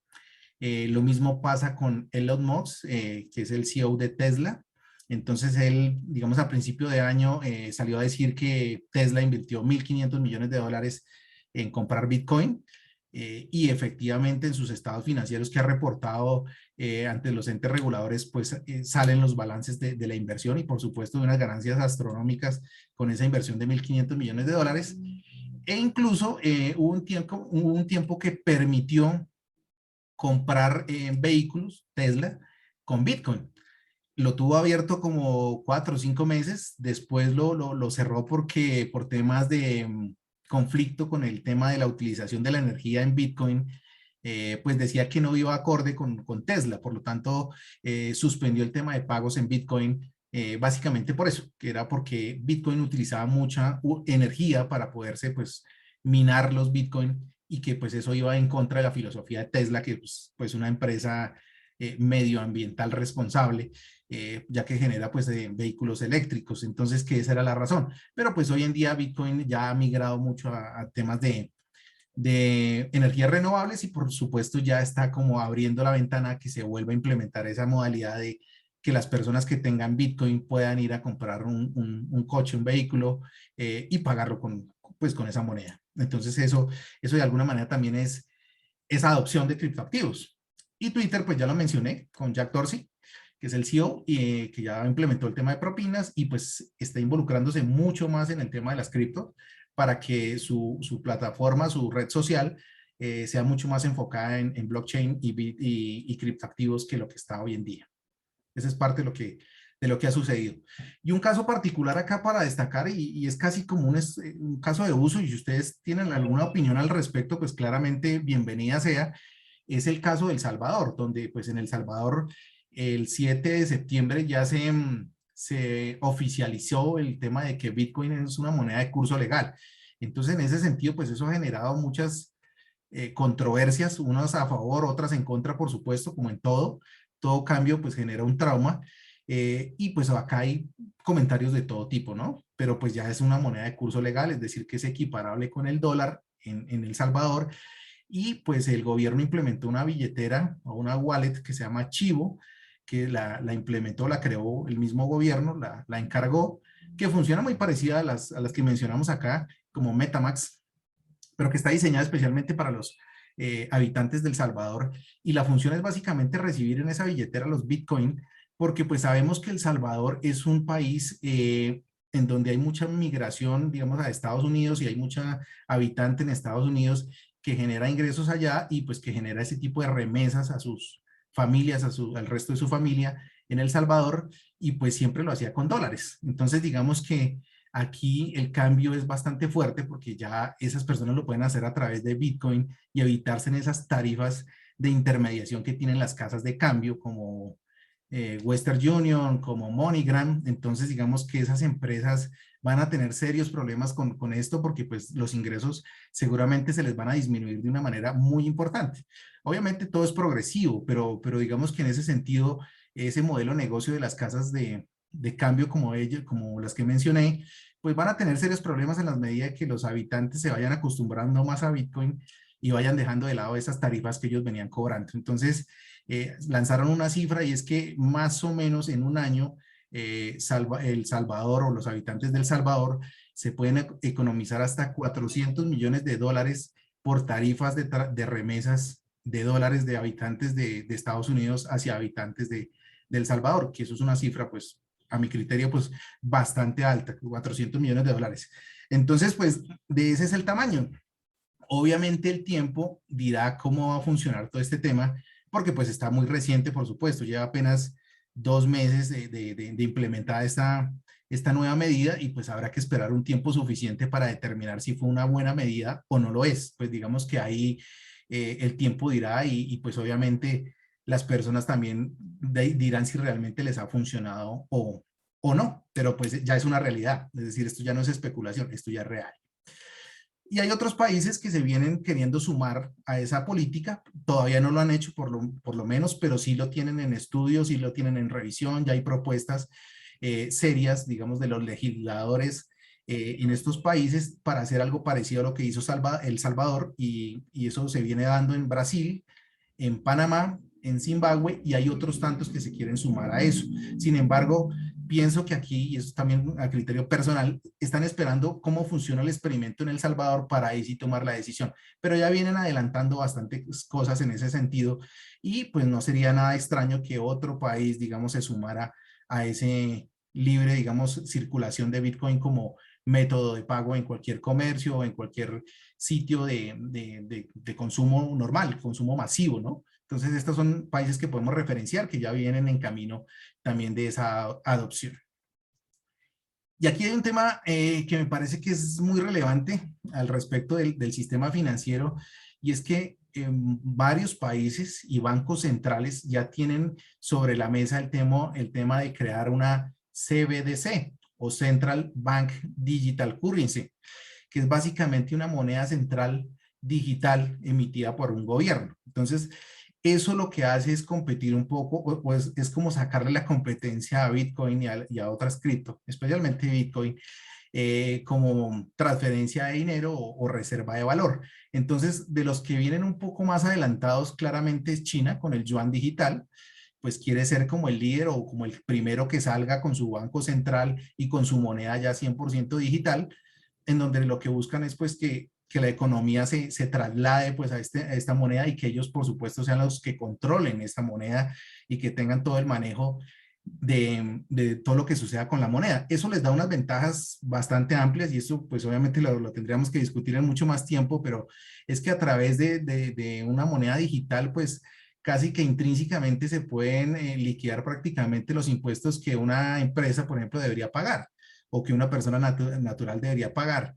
Lo mismo pasa con Elon Musk, que es el CEO de Tesla. Entonces él, digamos, a principio de año salió a decir que Tesla invirtió 1.500 millones de dólares en comprar Bitcoin. Y efectivamente en sus estados financieros que ha reportado ante los entes reguladores, pues salen los balances de la inversión y por supuesto de unas ganancias astronómicas con esa inversión de 1.500 millones de dólares. E incluso hubo un tiempo que permitió comprar vehículos Tesla con Bitcoin. lo tuvo abierto como 4 o 5 meses, después lo cerró porque por temas de conflicto con el tema de la utilización de la energía en Bitcoin, pues decía que no iba acorde con Tesla, por lo tanto suspendió el tema de pagos en Bitcoin, básicamente por eso, que era porque Bitcoin utilizaba mucha energía para poderse pues minar los Bitcoin y que pues eso iba en contra de la filosofía de Tesla, que pues una empresa medioambiental responsable, ya que genera pues vehículos eléctricos, entonces que esa era la razón. Pero pues hoy en día Bitcoin ya ha migrado mucho a temas de energías renovables y por supuesto ya está como abriendo la ventana a que se vuelva a implementar esa modalidad de que las personas que tengan Bitcoin puedan ir a comprar un coche, un vehículo y pagarlo pues, con esa moneda. Entonces eso de alguna manera también es esa adopción de criptoactivos. Y Twitter, pues ya lo mencioné con Jack Dorsey, que es el CEO y que ya implementó el tema de propinas y pues está involucrándose mucho más en el tema de las cripto para que su plataforma, su red social, sea mucho más enfocada en blockchain y criptoactivos que lo que está hoy en día. Esa es parte de lo que ha sucedido. Y un caso particular acá para destacar, y es casi como un caso de uso, y si ustedes tienen alguna opinión al respecto, pues claramente bienvenida sea, es el caso de El Salvador, donde pues en El Salvador el 7 de septiembre ya se oficializó el tema de que Bitcoin es una moneda de curso legal. Entonces, en ese sentido, pues eso ha generado muchas controversias, unas a favor, otras en contra, por supuesto, como en todo cambio pues genera un trauma y pues acá hay comentarios de todo tipo, ¿no? Pero pues ya es una moneda de curso legal, es decir, que es equiparable con el dólar en El Salvador y pues el gobierno implementó una billetera o una wallet que se llama Chivo, que la implementó, la creó el mismo gobierno, la encargó, que funciona muy parecida a las que mencionamos acá, como MetaMask, pero que está diseñada especialmente para los habitantes del Salvador y la función es básicamente recibir en esa billetera los Bitcoin, porque pues sabemos que El Salvador es un país en donde hay mucha migración, digamos, a Estados Unidos y hay mucha habitante en Estados Unidos que genera ingresos allá y pues que genera ese tipo de remesas a sus familias, al resto de su familia en El Salvador y pues siempre lo hacía con dólares. Entonces digamos que aquí el cambio es bastante fuerte porque ya esas personas lo pueden hacer a través de Bitcoin y evitarse en esas tarifas de intermediación que tienen las casas de cambio como Western Union, como MoneyGram. Entonces, digamos que esas empresas van a tener serios problemas con esto porque pues los ingresos seguramente se les van a disminuir de una manera muy importante. Obviamente todo es progresivo, pero digamos que en ese sentido, ese modelo de negocio de las casas de cambio como las que mencioné, pues van a tener serios problemas en la medida que los habitantes se vayan acostumbrando más a Bitcoin y vayan dejando de lado esas tarifas que ellos venían cobrando. Entonces, lanzaron una cifra y es que más o menos en un año El Salvador o los habitantes del Salvador se pueden economizar hasta 400 millones de dólares por tarifas de remesas de dólares de habitantes de Estados Unidos hacia habitantes de El Salvador, que eso es una cifra pues a mi criterio, pues bastante alta, 400 millones de dólares. Entonces, pues de ese es el tamaño. Obviamente el tiempo dirá cómo va a funcionar todo este tema, porque pues está muy reciente, por supuesto, lleva apenas 2 meses de implementar esta nueva medida y pues habrá que esperar un tiempo suficiente para determinar si fue una buena medida o no lo es. Pues digamos que ahí el tiempo dirá y pues obviamente las personas también dirán si realmente les ha funcionado o no, pero pues ya es una realidad, es decir, esto ya no es especulación, esto ya es real. Y hay otros países que se vienen queriendo sumar a esa política, todavía no lo han hecho por lo menos, pero sí lo tienen en estudios, sí lo tienen en revisión, ya hay propuestas serias, digamos, de los legisladores en estos países para hacer algo parecido a lo que hizo El Salvador y eso se viene dando en Brasil, en Panamá, en Zimbabue y hay otros tantos que se quieren sumar a eso. Sin embargo, pienso que aquí, y eso también a criterio personal, están esperando cómo funciona el experimento en El Salvador para ahí sí tomar la decisión. Pero ya vienen adelantando bastantes cosas en ese sentido y pues no sería nada extraño que otro país, digamos, se sumara a ese libre, digamos, circulación de Bitcoin como método de pago en cualquier comercio o en cualquier sitio de consumo normal, consumo masivo, ¿no? Entonces, estos son países que podemos referenciar que ya vienen en camino también de esa adopción. Y aquí hay un tema que me parece que es muy relevante al respecto del sistema financiero, y es que varios países y bancos centrales ya tienen sobre la mesa el tema de crear una CBDC o Central Bank Digital Currency, que es básicamente una moneda central digital emitida por un gobierno. Entonces, eso lo que hace es competir un poco, o es como sacarle la competencia a Bitcoin y a otras cripto, especialmente Bitcoin, como transferencia de dinero o reserva de valor. Entonces, de los que vienen un poco más adelantados, claramente es China con el yuan digital, pues quiere ser como el líder o como el primero que salga con su banco central y con su moneda ya 100% digital, en donde lo que buscan es pues que la economía se traslade pues a esta moneda y que ellos por supuesto sean los que controlen esta moneda y que tengan todo el manejo de todo lo que suceda con la moneda. Eso les da unas ventajas bastante amplias y eso pues obviamente lo tendríamos que discutir en mucho más tiempo, pero es que a través de una moneda digital pues casi que intrínsecamente se pueden liquidar prácticamente los impuestos que una empresa, por ejemplo, debería pagar o que una persona natural debería pagar.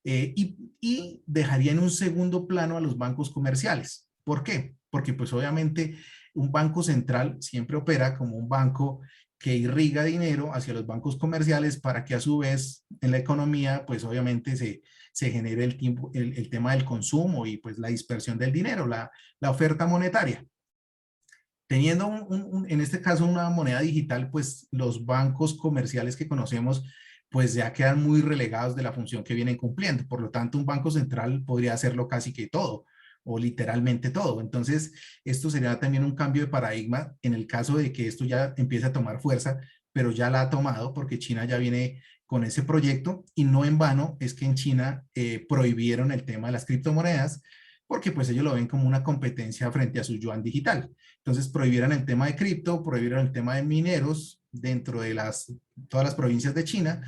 Y dejaría en un segundo plano a los bancos comerciales. ¿Por qué? Porque pues obviamente un banco central siempre opera como un banco que irriga dinero hacia los bancos comerciales para que a su vez en la economía pues obviamente se genere el tema del consumo y pues la dispersión del dinero, la oferta monetaria. Teniendo en este caso una moneda digital, pues los bancos comerciales que conocemos pues ya quedan muy relegados de la función que vienen cumpliendo. Por lo tanto, un banco central podría hacerlo casi que todo o literalmente todo. Entonces, esto sería también un cambio de paradigma en el caso de que esto ya empiece a tomar fuerza, pero ya la ha tomado porque China ya viene con ese proyecto y no en vano es que en China prohibieron el tema de las criptomonedas porque pues ellos lo ven como una competencia frente a su yuan digital. Entonces prohibieron el tema de cripto, prohibieron el tema de mineros dentro de todas las provincias de China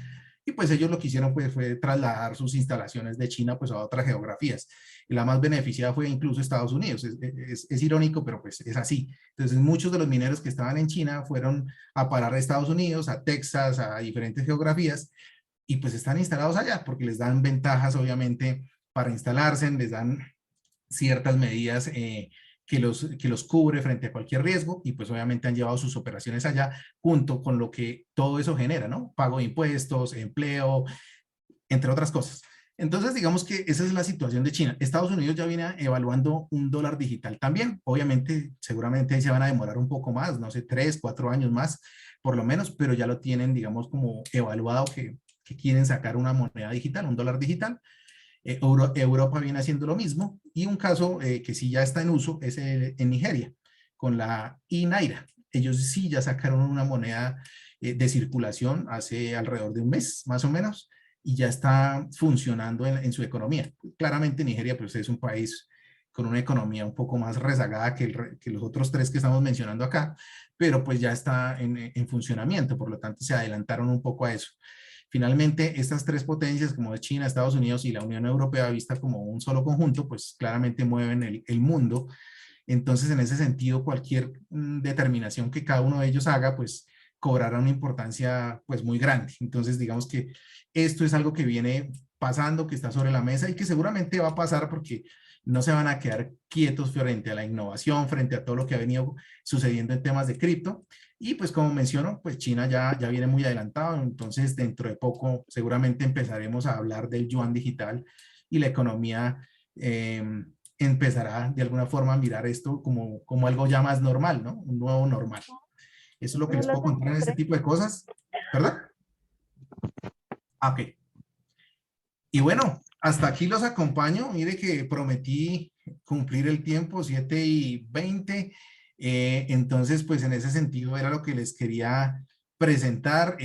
y pues ellos lo que hicieron pues, fue trasladar sus instalaciones de China pues a otras geografías. Y la más beneficiada fue incluso Estados Unidos. Es irónico, pero pues es así. Entonces muchos de los mineros que estaban en China fueron a parar a Estados Unidos, a Texas, a diferentes geografías y pues están instalados allá porque les dan ventajas obviamente para instalarse, les dan ciertas medidas que los cubre frente a cualquier riesgo y pues obviamente han llevado sus operaciones allá junto con lo que todo eso genera, ¿no? Pago de impuestos, empleo, entre otras cosas. Entonces, digamos que esa es la situación de China. Estados Unidos ya viene evaluando un dólar digital también. Obviamente, seguramente ahí se van a demorar un poco más, no sé, 3, 4 años más, por lo menos, pero ya lo tienen, digamos, como evaluado que quieren sacar una moneda digital, un dólar digital. Europa viene haciendo lo mismo y un caso que sí ya está en uso es en Nigeria con la iNaira. Ellos sí ya sacaron una moneda de circulación hace alrededor de un mes más o menos y ya está funcionando en su economía. Claramente Nigeria pues es un país con una economía un poco más rezagada que los otros tres que estamos mencionando acá, pero pues ya está en funcionamiento, por lo tanto se adelantaron un poco a eso. Finalmente, estas tres potencias como China, Estados Unidos y la Unión Europea, vista como un solo conjunto, pues claramente mueven el mundo. Entonces, en ese sentido, cualquier determinación que cada uno de ellos haga, pues cobrará una importancia pues muy grande. Entonces, digamos que esto es algo que viene pasando, que está sobre la mesa y que seguramente va a pasar porque no se van a quedar quietos frente a la innovación, frente a todo lo que ha venido sucediendo en temas de cripto. Y pues como menciono, pues China ya viene muy adelantado, entonces dentro de poco seguramente empezaremos a hablar del yuan digital y la economía empezará de alguna forma a mirar esto como algo ya más normal, ¿no? Un nuevo normal. Eso es lo que les puedo contar en este tipo de cosas, ¿verdad? Ok. Y bueno, hasta aquí los acompaño. Mire que prometí cumplir el tiempo, 7:20. Entonces, pues en ese sentido era lo que les quería presentar.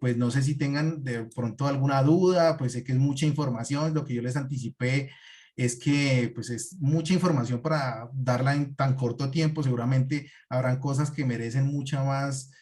Pues no sé si tengan de pronto alguna duda, pues sé que es mucha información. Lo que yo les anticipé es que pues es mucha información para darla en tan corto tiempo. Seguramente habrán cosas que merecen mucha más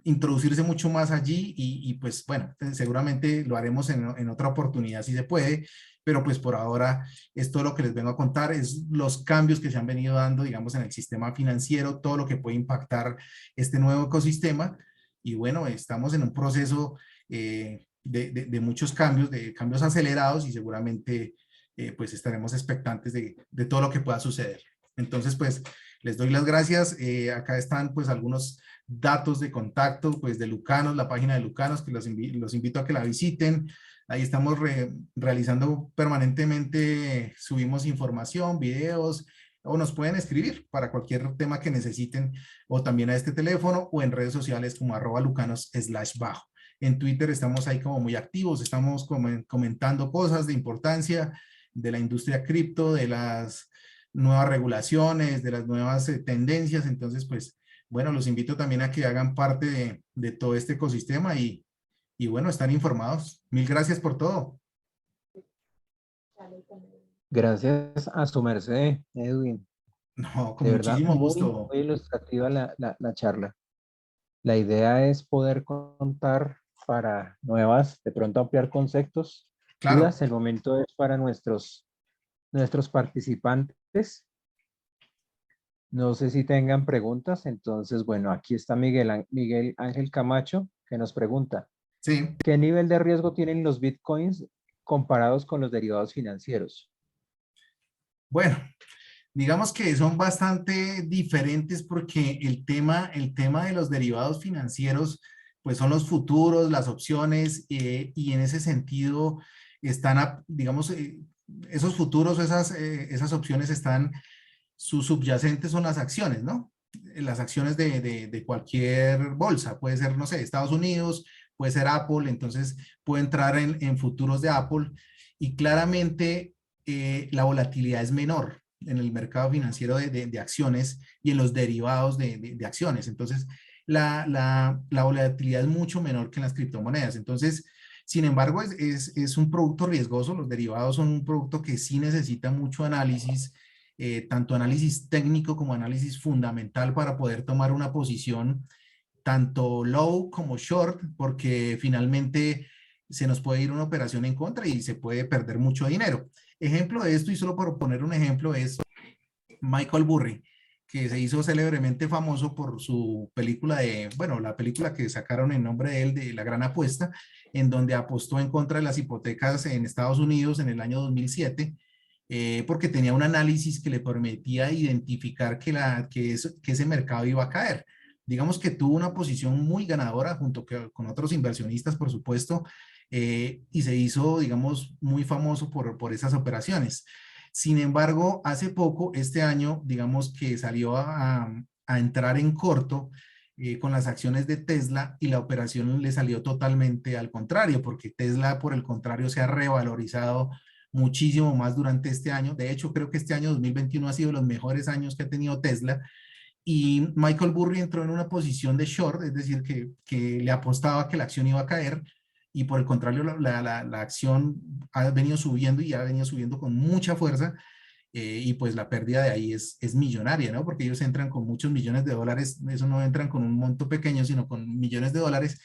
introducirse mucho más allí y pues bueno, seguramente lo haremos en otra oportunidad si se puede, pero pues por ahora es todo lo que les vengo a contar, es los cambios que se han venido dando, digamos, en el sistema financiero, todo lo que puede impactar este nuevo ecosistema y bueno, estamos en un proceso de muchos cambios, de cambios acelerados y seguramente pues estaremos expectantes de todo lo que pueda suceder. Entonces, pues les doy las gracias. Acá están pues algunos datos de contacto pues de Lucanos, la página de Lucanos, que los invito a que la visiten. Ahí estamos realizando permanentemente, subimos información, videos, o nos pueden escribir para cualquier tema que necesiten, o también a este teléfono, o en redes sociales como @lucanos/bajo. En Twitter estamos ahí como muy activos, estamos comentando cosas de importancia de la industria cripto, de las nuevas regulaciones, de las nuevas tendencias. Entonces, pues, bueno, los invito también a que hagan parte de todo este ecosistema y bueno, están informados. Mil gracias por todo. Gracias a su merced, Edwin. No, con De verdad, muchísimo muy, gusto. muy ilustrativa la charla. La idea es poder contar para nuevas, de pronto ampliar conceptos, Claro, dudas. El momento es para nuestros participantes. No sé si tengan preguntas. Entonces, bueno, aquí está Miguel Ángel Camacho, que nos pregunta, sí. ¿qué nivel de riesgo tienen los bitcoins comparados con los derivados financieros? Bueno, digamos que son bastante diferentes porque el tema de los derivados financieros, pues son los futuros, las opciones, y en ese sentido están, digamos, esos futuros, esas opciones están, sus subyacentes son las acciones, ¿no? Las acciones de cualquier bolsa, puede ser, no sé, Estados Unidos, puede ser Apple, entonces puede entrar en futuros de Apple y claramente la volatilidad es menor en el mercado financiero de acciones y en los derivados de acciones. Entonces, la volatilidad es mucho menor que en las criptomonedas. Entonces, sin embargo, es un producto riesgoso. Los derivados son un producto que sí necesita mucho análisis, tanto análisis técnico como análisis fundamental para poder tomar una posición tanto low como short, porque finalmente se nos puede ir una operación en contra y se puede perder mucho dinero. Ejemplo de esto, y solo por poner un ejemplo, es Michael Burry, que se hizo célebremente famoso por su película bueno, la película que sacaron en nombre de él, de La Gran Apuesta, en donde apostó en contra de las hipotecas en Estados Unidos en el año 2007, porque tenía un análisis que le permitía identificar que ese mercado iba a caer. Digamos que tuvo una posición muy ganadora junto con otros inversionistas, por supuesto, y se hizo, digamos, muy famoso por esas operaciones. Sin embargo, hace poco, este año, digamos que salió a entrar en corto con las acciones de Tesla y la operación le salió totalmente al contrario, porque Tesla, por el contrario, se ha revalorizado muchísimo más durante este año. De hecho, creo que este año 2021 ha sido de los mejores años que ha tenido Tesla y Michael Burry entró en una posición de short, es decir, que le apostaba que la acción iba a caer y por el contrario la acción ha venido subiendo y ha venido subiendo con mucha fuerza, y pues la pérdida de ahí es millonaria, ¿no? Porque ellos entran con muchos millones de dólares, eso no entran con un monto pequeño, sino con millones de dólares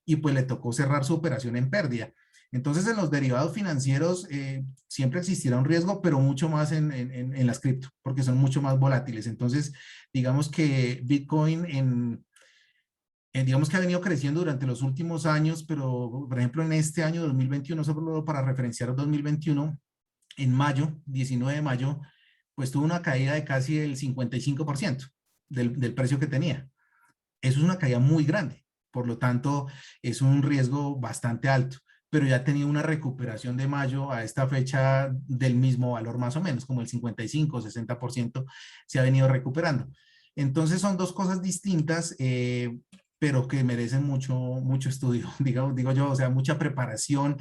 y pues le tocó cerrar su operación en pérdida. Entonces, en los derivados financieros siempre existirá un riesgo, pero mucho más en las cripto, porque son mucho más volátiles. Entonces, digamos que Bitcoin digamos que ha venido creciendo durante los últimos años, pero por ejemplo en este año 2021, solo para referenciar 2021, en mayo, 19 de mayo, pues tuvo una caída de casi el 55% del precio que tenía. Eso es una caída muy grande, por lo tanto es un riesgo bastante alto, pero ya ha tenido una recuperación de mayo a esta fecha del mismo valor más o menos, como el 55-60% se ha venido recuperando. Entonces son dos cosas distintas, pero que merecen mucho estudio, digo yo, o sea, mucha preparación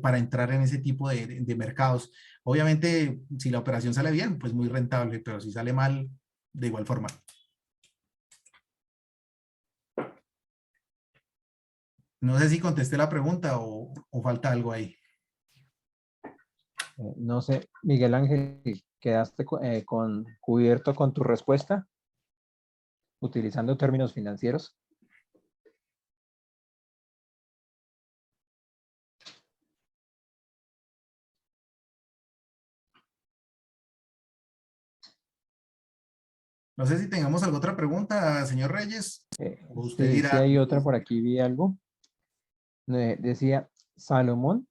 para entrar en ese tipo de mercados. Obviamente, si la operación sale bien, pues muy rentable, pero si sale mal, de igual forma. No sé si contesté la pregunta o falta algo ahí. No sé, Miguel Ángel, ¿quedaste cubierto con tu respuesta utilizando términos financieros? No sé si tengamos alguna otra pregunta, señor Reyes. O usted Sí, sí dirá. hay otra por aquí, vi algo. Decía Salomón,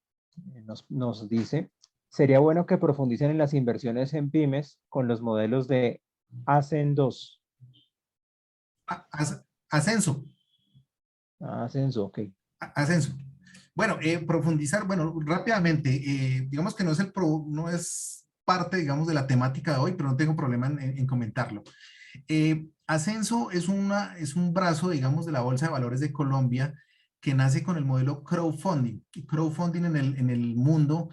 nos dice, sería bueno que profundicen en las inversiones en pymes con los modelos de ASEN 2. Ascenso. Ascenso, ok. Ascenso. Bueno, profundizar, bueno, rápidamente, digamos que no es parte, digamos, de la temática de hoy, pero no tengo problema en comentarlo. Ascenso es un brazo, digamos, de la Bolsa de Valores de Colombia que nace con el modelo crowdfunding. Y crowdfunding en el mundo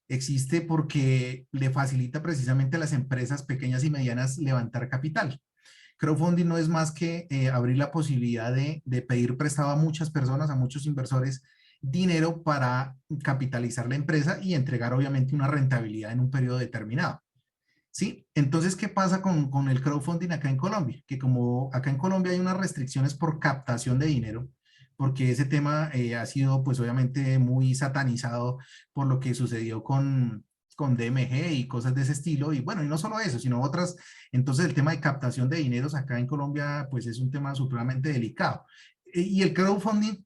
existe porque le facilita precisamente a las empresas pequeñas y medianas levantar capital. Crowdfunding no es más que abrir la posibilidad de pedir prestado a muchas personas, a muchos inversores, dinero para capitalizar la empresa y entregar obviamente una rentabilidad en un periodo determinado. ¿Sí? Entonces, ¿qué pasa con el crowdfunding acá en Colombia? Que como acá en Colombia hay unas restricciones por captación de dinero, porque ese tema ha sido pues obviamente muy satanizado por lo que sucedió con DMG y cosas de ese estilo, y bueno, y no solo eso, sino otras. Entonces el tema de captación de dineros acá en Colombia pues es un tema supremamente delicado. Y el crowdfunding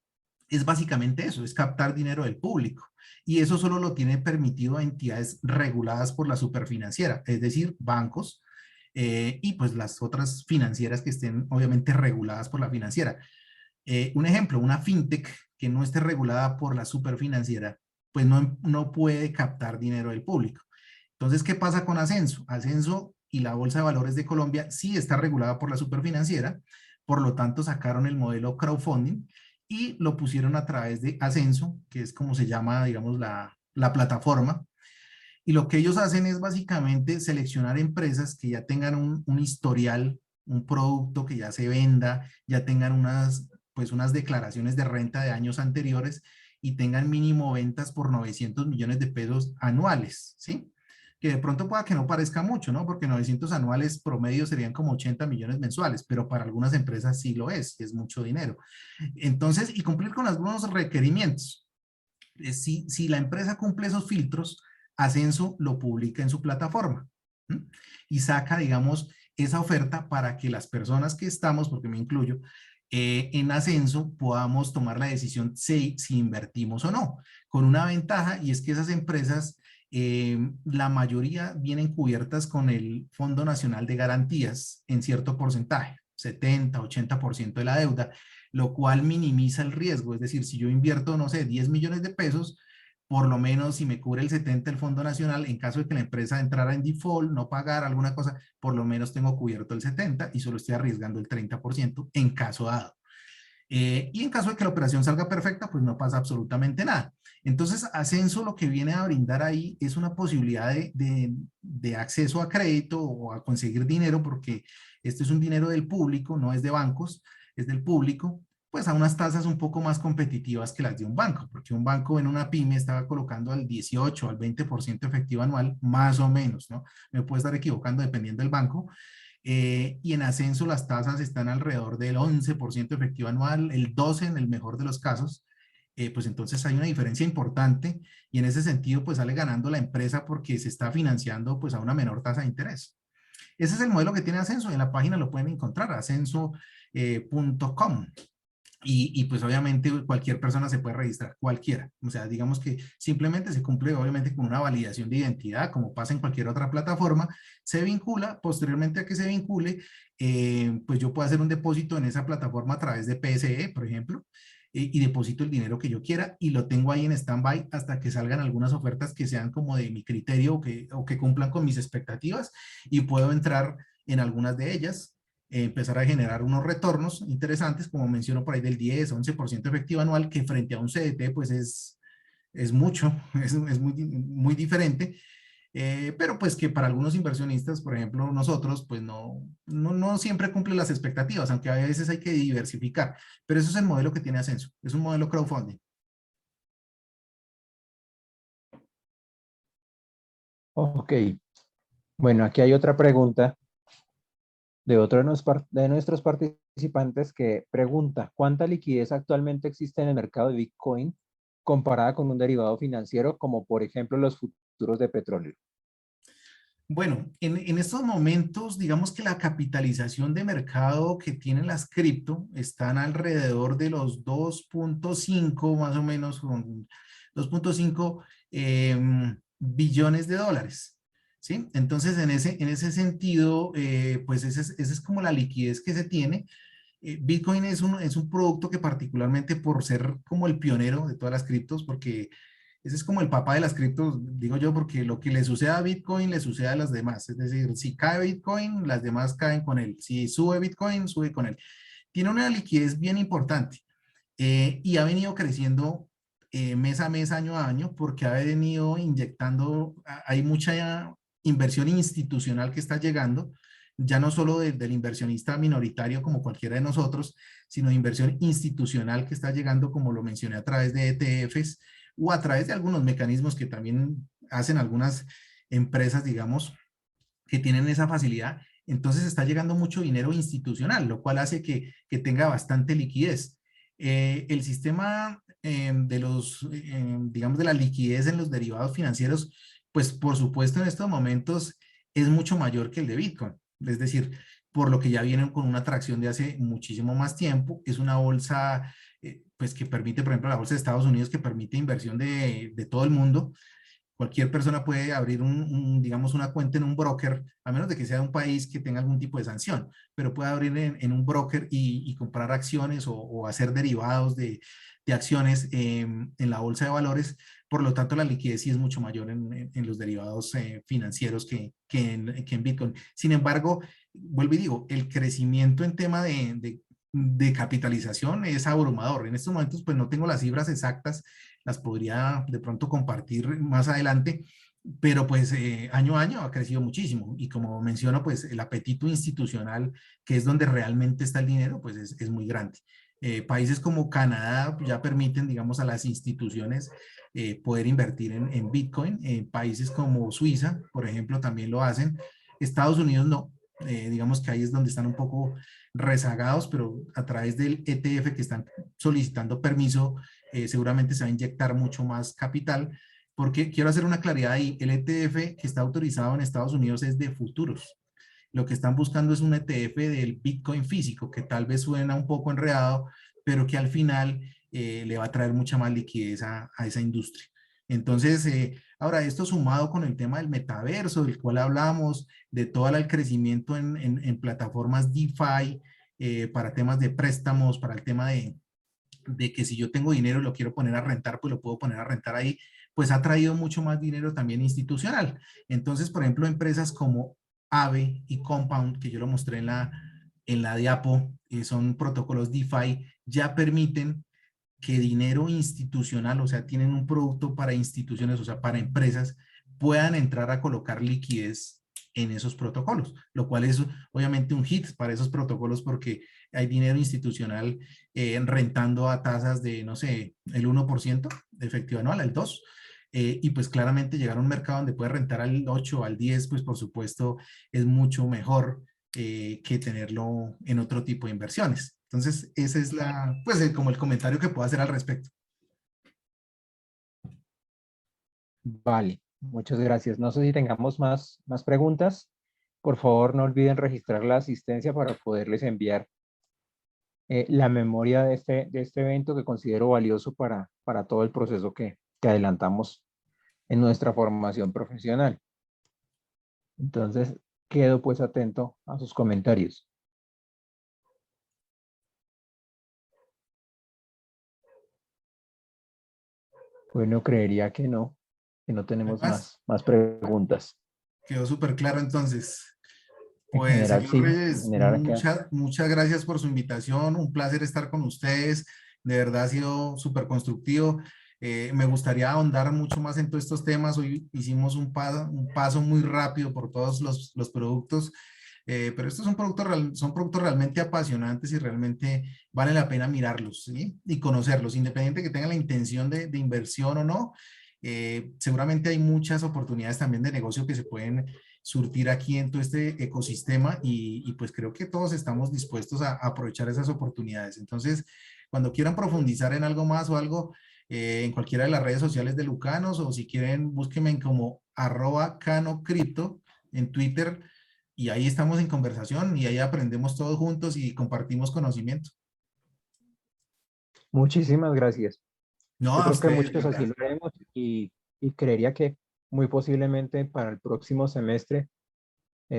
es básicamente eso, es captar dinero del público. Y eso solo lo tiene permitido a entidades reguladas por la superfinanciera, es decir, bancos y pues las otras financieras que estén obviamente reguladas por la financiera. Un ejemplo, una fintech que no esté regulada por la superfinanciera, pues no puede captar dinero del público. Entonces, ¿qué pasa con Ascenso? Ascenso y la Bolsa de Valores de Colombia sí está regulada por la superfinanciera, por lo tanto sacaron el modelo crowdfunding y lo pusieron a través de Ascenso, que es como se llama, digamos, la plataforma. Y lo que ellos hacen es básicamente seleccionar empresas que ya tengan un historial, un producto que ya se venda, ya tengan pues unas declaraciones de renta de años anteriores y tengan mínimo ventas por 900 millones de pesos anuales, ¿sí? Que de pronto pueda que no parezca mucho, ¿no? Porque 900 anuales promedio serían como 80 millones mensuales, pero para algunas empresas sí lo es mucho dinero. Entonces, y cumplir con algunos requerimientos. Si la empresa cumple esos filtros, Ascenso lo publica en su plataforma, ¿m? Y saca, digamos, esa oferta para que las personas que estamos, porque me incluyo, en Ascenso podamos tomar la decisión si invertimos o no, con una ventaja y es que esas empresas, la mayoría vienen cubiertas con el Fondo Nacional de Garantías en cierto porcentaje, 70-80% de la deuda, lo cual minimiza el riesgo. Es decir, si yo invierto, no sé, 10 millones de pesos, por lo menos si me cubre el 70 el Fondo Nacional, en caso de que la empresa entrara en default, no pagar alguna cosa, por lo menos tengo cubierto el 70 y solo estoy arriesgando el 30% en caso dado. Y en caso de que la operación salga perfecta, pues no pasa absolutamente nada. Entonces, Ascenso lo que viene a brindar ahí es una posibilidad de acceso a crédito o a conseguir dinero, porque este es un dinero del público, no es de bancos, es del público, pues a unas tasas un poco más competitivas que las de un banco, porque un banco en una pyme estaba colocando al 18 al 20% efectivo anual, más o menos, ¿no? Me puedo estar equivocando dependiendo del banco, y en Ascenso las tasas están alrededor del 11% efectivo anual, el 12% en el mejor de los casos. Pues entonces hay una diferencia importante y en ese sentido pues sale ganando la empresa porque se está financiando pues a una menor tasa de interés. Ese es el modelo que tiene Ascenso, en la página lo pueden encontrar, ascenso.com. Y pues obviamente cualquier persona se puede registrar, cualquiera. O sea, digamos que simplemente se cumple obviamente con una validación de identidad, como pasa en cualquier otra plataforma, se vincula, posteriormente a que se vincule, pues yo puedo hacer un depósito en esa plataforma a través de PSE, por ejemplo, y deposito el dinero que yo quiera y lo tengo ahí en stand-by hasta que salgan algunas ofertas que sean como de mi criterio o que cumplan con mis expectativas y puedo entrar en algunas de ellas, empezar a generar unos retornos interesantes, como menciono por ahí del 10-11% efectivo anual, que frente a un CDT pues es mucho, es muy diferente, pero pues que para algunos inversionistas, por ejemplo nosotros, pues no siempre cumple las expectativas, aunque a veces hay que diversificar, pero eso es el modelo que tiene Ascenso, es un modelo crowdfunding. Ok, bueno, aquí hay otra pregunta de otro de nuestros participantes que pregunta, ¿cuánta liquidez actualmente existe en el mercado de Bitcoin comparada con un derivado financiero como por ejemplo los futuros de petróleo? Bueno, en estos momentos, digamos que la capitalización de mercado que tienen las cripto están alrededor de los 2.5, más o menos, con 2.5 billones de dólares. ¿Sí? Entonces, en ese sentido, pues esa es como la liquidez que se tiene. Bitcoin es un producto que particularmente por ser como el pionero de todas las criptos, porque ese es como el papá de las criptos, digo yo, porque lo que le sucede a Bitcoin le sucede a las demás. Es decir, si cae Bitcoin, las demás caen con él. Si sube Bitcoin, sube con él. Tiene una liquidez bien importante y ha venido creciendo mes a mes, año a año, porque ha venido inyectando, hay mucha inversión institucional que está llegando, ya no solo del inversionista minoritario como cualquiera de nosotros, sino inversión institucional que está llegando, como lo mencioné, a través de ETFs o a través de algunos mecanismos que también hacen algunas empresas, digamos, que tienen esa facilidad. Entonces está llegando mucho dinero institucional, lo cual hace que tenga bastante liquidez. El sistema digamos, de la liquidez en los derivados financieros, pues por supuesto en estos momentos es mucho mayor que el de Bitcoin. Es decir, por lo que ya vienen con una atracción de hace muchísimo más tiempo, es una bolsa pues que permite, por ejemplo, la bolsa de Estados Unidos que permite inversión de todo el mundo. Cualquier persona puede abrir digamos, una cuenta en un broker, a menos de que sea un país que tenga algún tipo de sanción, pero puede abrir en un broker y comprar acciones o hacer derivados de acciones en la bolsa de valores. Por lo tanto, la liquidez sí es mucho mayor en los derivados financieros que en Bitcoin. Sin embargo, vuelvo y digo, el crecimiento en tema de capitalización es abrumador. En estos momentos, pues no tengo las cifras exactas, las podría de pronto compartir más adelante, pero pues año a año ha crecido muchísimo y como menciono, pues el apetito institucional, que es donde realmente está el dinero, pues es muy grande. Países como Canadá ya permiten, digamos, a las instituciones poder invertir en Bitcoin. Países como Suiza, por ejemplo, también lo hacen. Estados Unidos no. Digamos que ahí es donde están un poco rezagados, pero a través del ETF que están solicitando permiso, seguramente se va a inyectar mucho más capital, porque quiero hacer una claridad ahí, el ETF que está autorizado en Estados Unidos es de futuros. Lo que están buscando es un ETF del Bitcoin físico, que tal vez suena un poco enredado, pero que al final le va a traer mucha más liquidez a esa industria. Entonces, ahora esto sumado con el tema del metaverso, del cual hablamos, de todo el crecimiento en plataformas DeFi, para temas de préstamos, para el tema de que si yo tengo dinero y lo quiero poner a rentar, pues lo puedo poner a rentar ahí, pues ha traído mucho más dinero también institucional. Entonces, por ejemplo, empresas como Aave y Compound, que yo lo mostré en la diapo, son protocolos DeFi, ya permiten que dinero institucional, o sea, tienen un producto para instituciones, o sea, para empresas, puedan entrar a colocar liquidez en esos protocolos, lo cual es obviamente un hit para esos protocolos porque hay dinero institucional rentando a tasas de, no sé, el 1% de efectivo anual, el 2%. Y pues claramente llegar a un mercado donde puede rentar al 8, al 10, pues por supuesto es mucho mejor que tenerlo en otro tipo de inversiones. Entonces, ese es pues como el comentario que puedo hacer al respecto. Vale, muchas gracias. No sé si tengamos más preguntas. Por favor, no olviden registrar la asistencia para poderles enviar la memoria de este evento que considero valioso para todo el proceso que adelantamos en nuestra formación profesional. Entonces, quedo pues atento a sus comentarios. Bueno, creería que no tenemos Además, más preguntas. quedó súper claro entonces. En Pues, general, señor sí. En Reyes, general, acá. muchas gracias por su invitación. Un placer estar con ustedes. De verdad ha sido súper constructivo. Me gustaría ahondar mucho más en todos estos temas. Hoy hicimos un paso muy rápido por todos los productos, pero estos son productos realmente apasionantes y realmente vale la pena mirarlos, ¿sí? Y conocerlos, independiente que tengan la intención de inversión o no. Seguramente hay muchas oportunidades también de negocio que se pueden surtir aquí en todo este ecosistema y pues creo que todos estamos dispuestos a aprovechar esas oportunidades. Entonces, cuando quieran profundizar en algo más o algo, en cualquiera de las redes sociales de Lucanos o si quieren, búsquenme como @CanoCrypto en Twitter, y ahí estamos en conversación y ahí aprendemos todos juntos y compartimos conocimiento. Muchísimas gracias. No, Yo a creo que ustedes, de muchos así verdad. lo haremos y creería que muy posiblemente para el próximo semestre,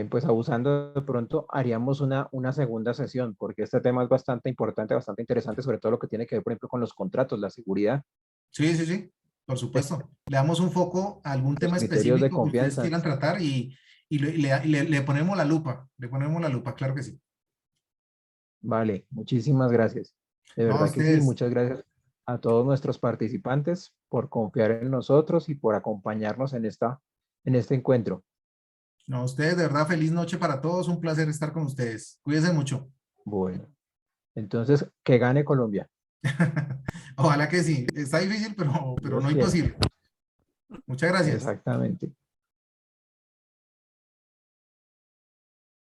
pues abusando de pronto, haríamos una segunda sesión, porque este tema es bastante importante, bastante interesante, sobre todo lo que tiene que ver, por ejemplo, con los contratos, la seguridad, Sí, sí, sí, por supuesto. Le damos un foco a algún los tema criterios de específico que ustedes confianza. quieran tratar y le ponemos la lupa, claro que sí. Vale, muchísimas gracias. De No, a verdad que sí, ustedes, muchas gracias a todos nuestros participantes por confiar en nosotros y por acompañarnos en este encuentro. no, a ustedes, de verdad, feliz noche para todos, un placer estar con ustedes. Cuídense mucho. Bueno, entonces, que gane Colombia. Ojalá que sí. Está difícil, pero no Dios quiera. imposible. Muchas gracias. Exactamente.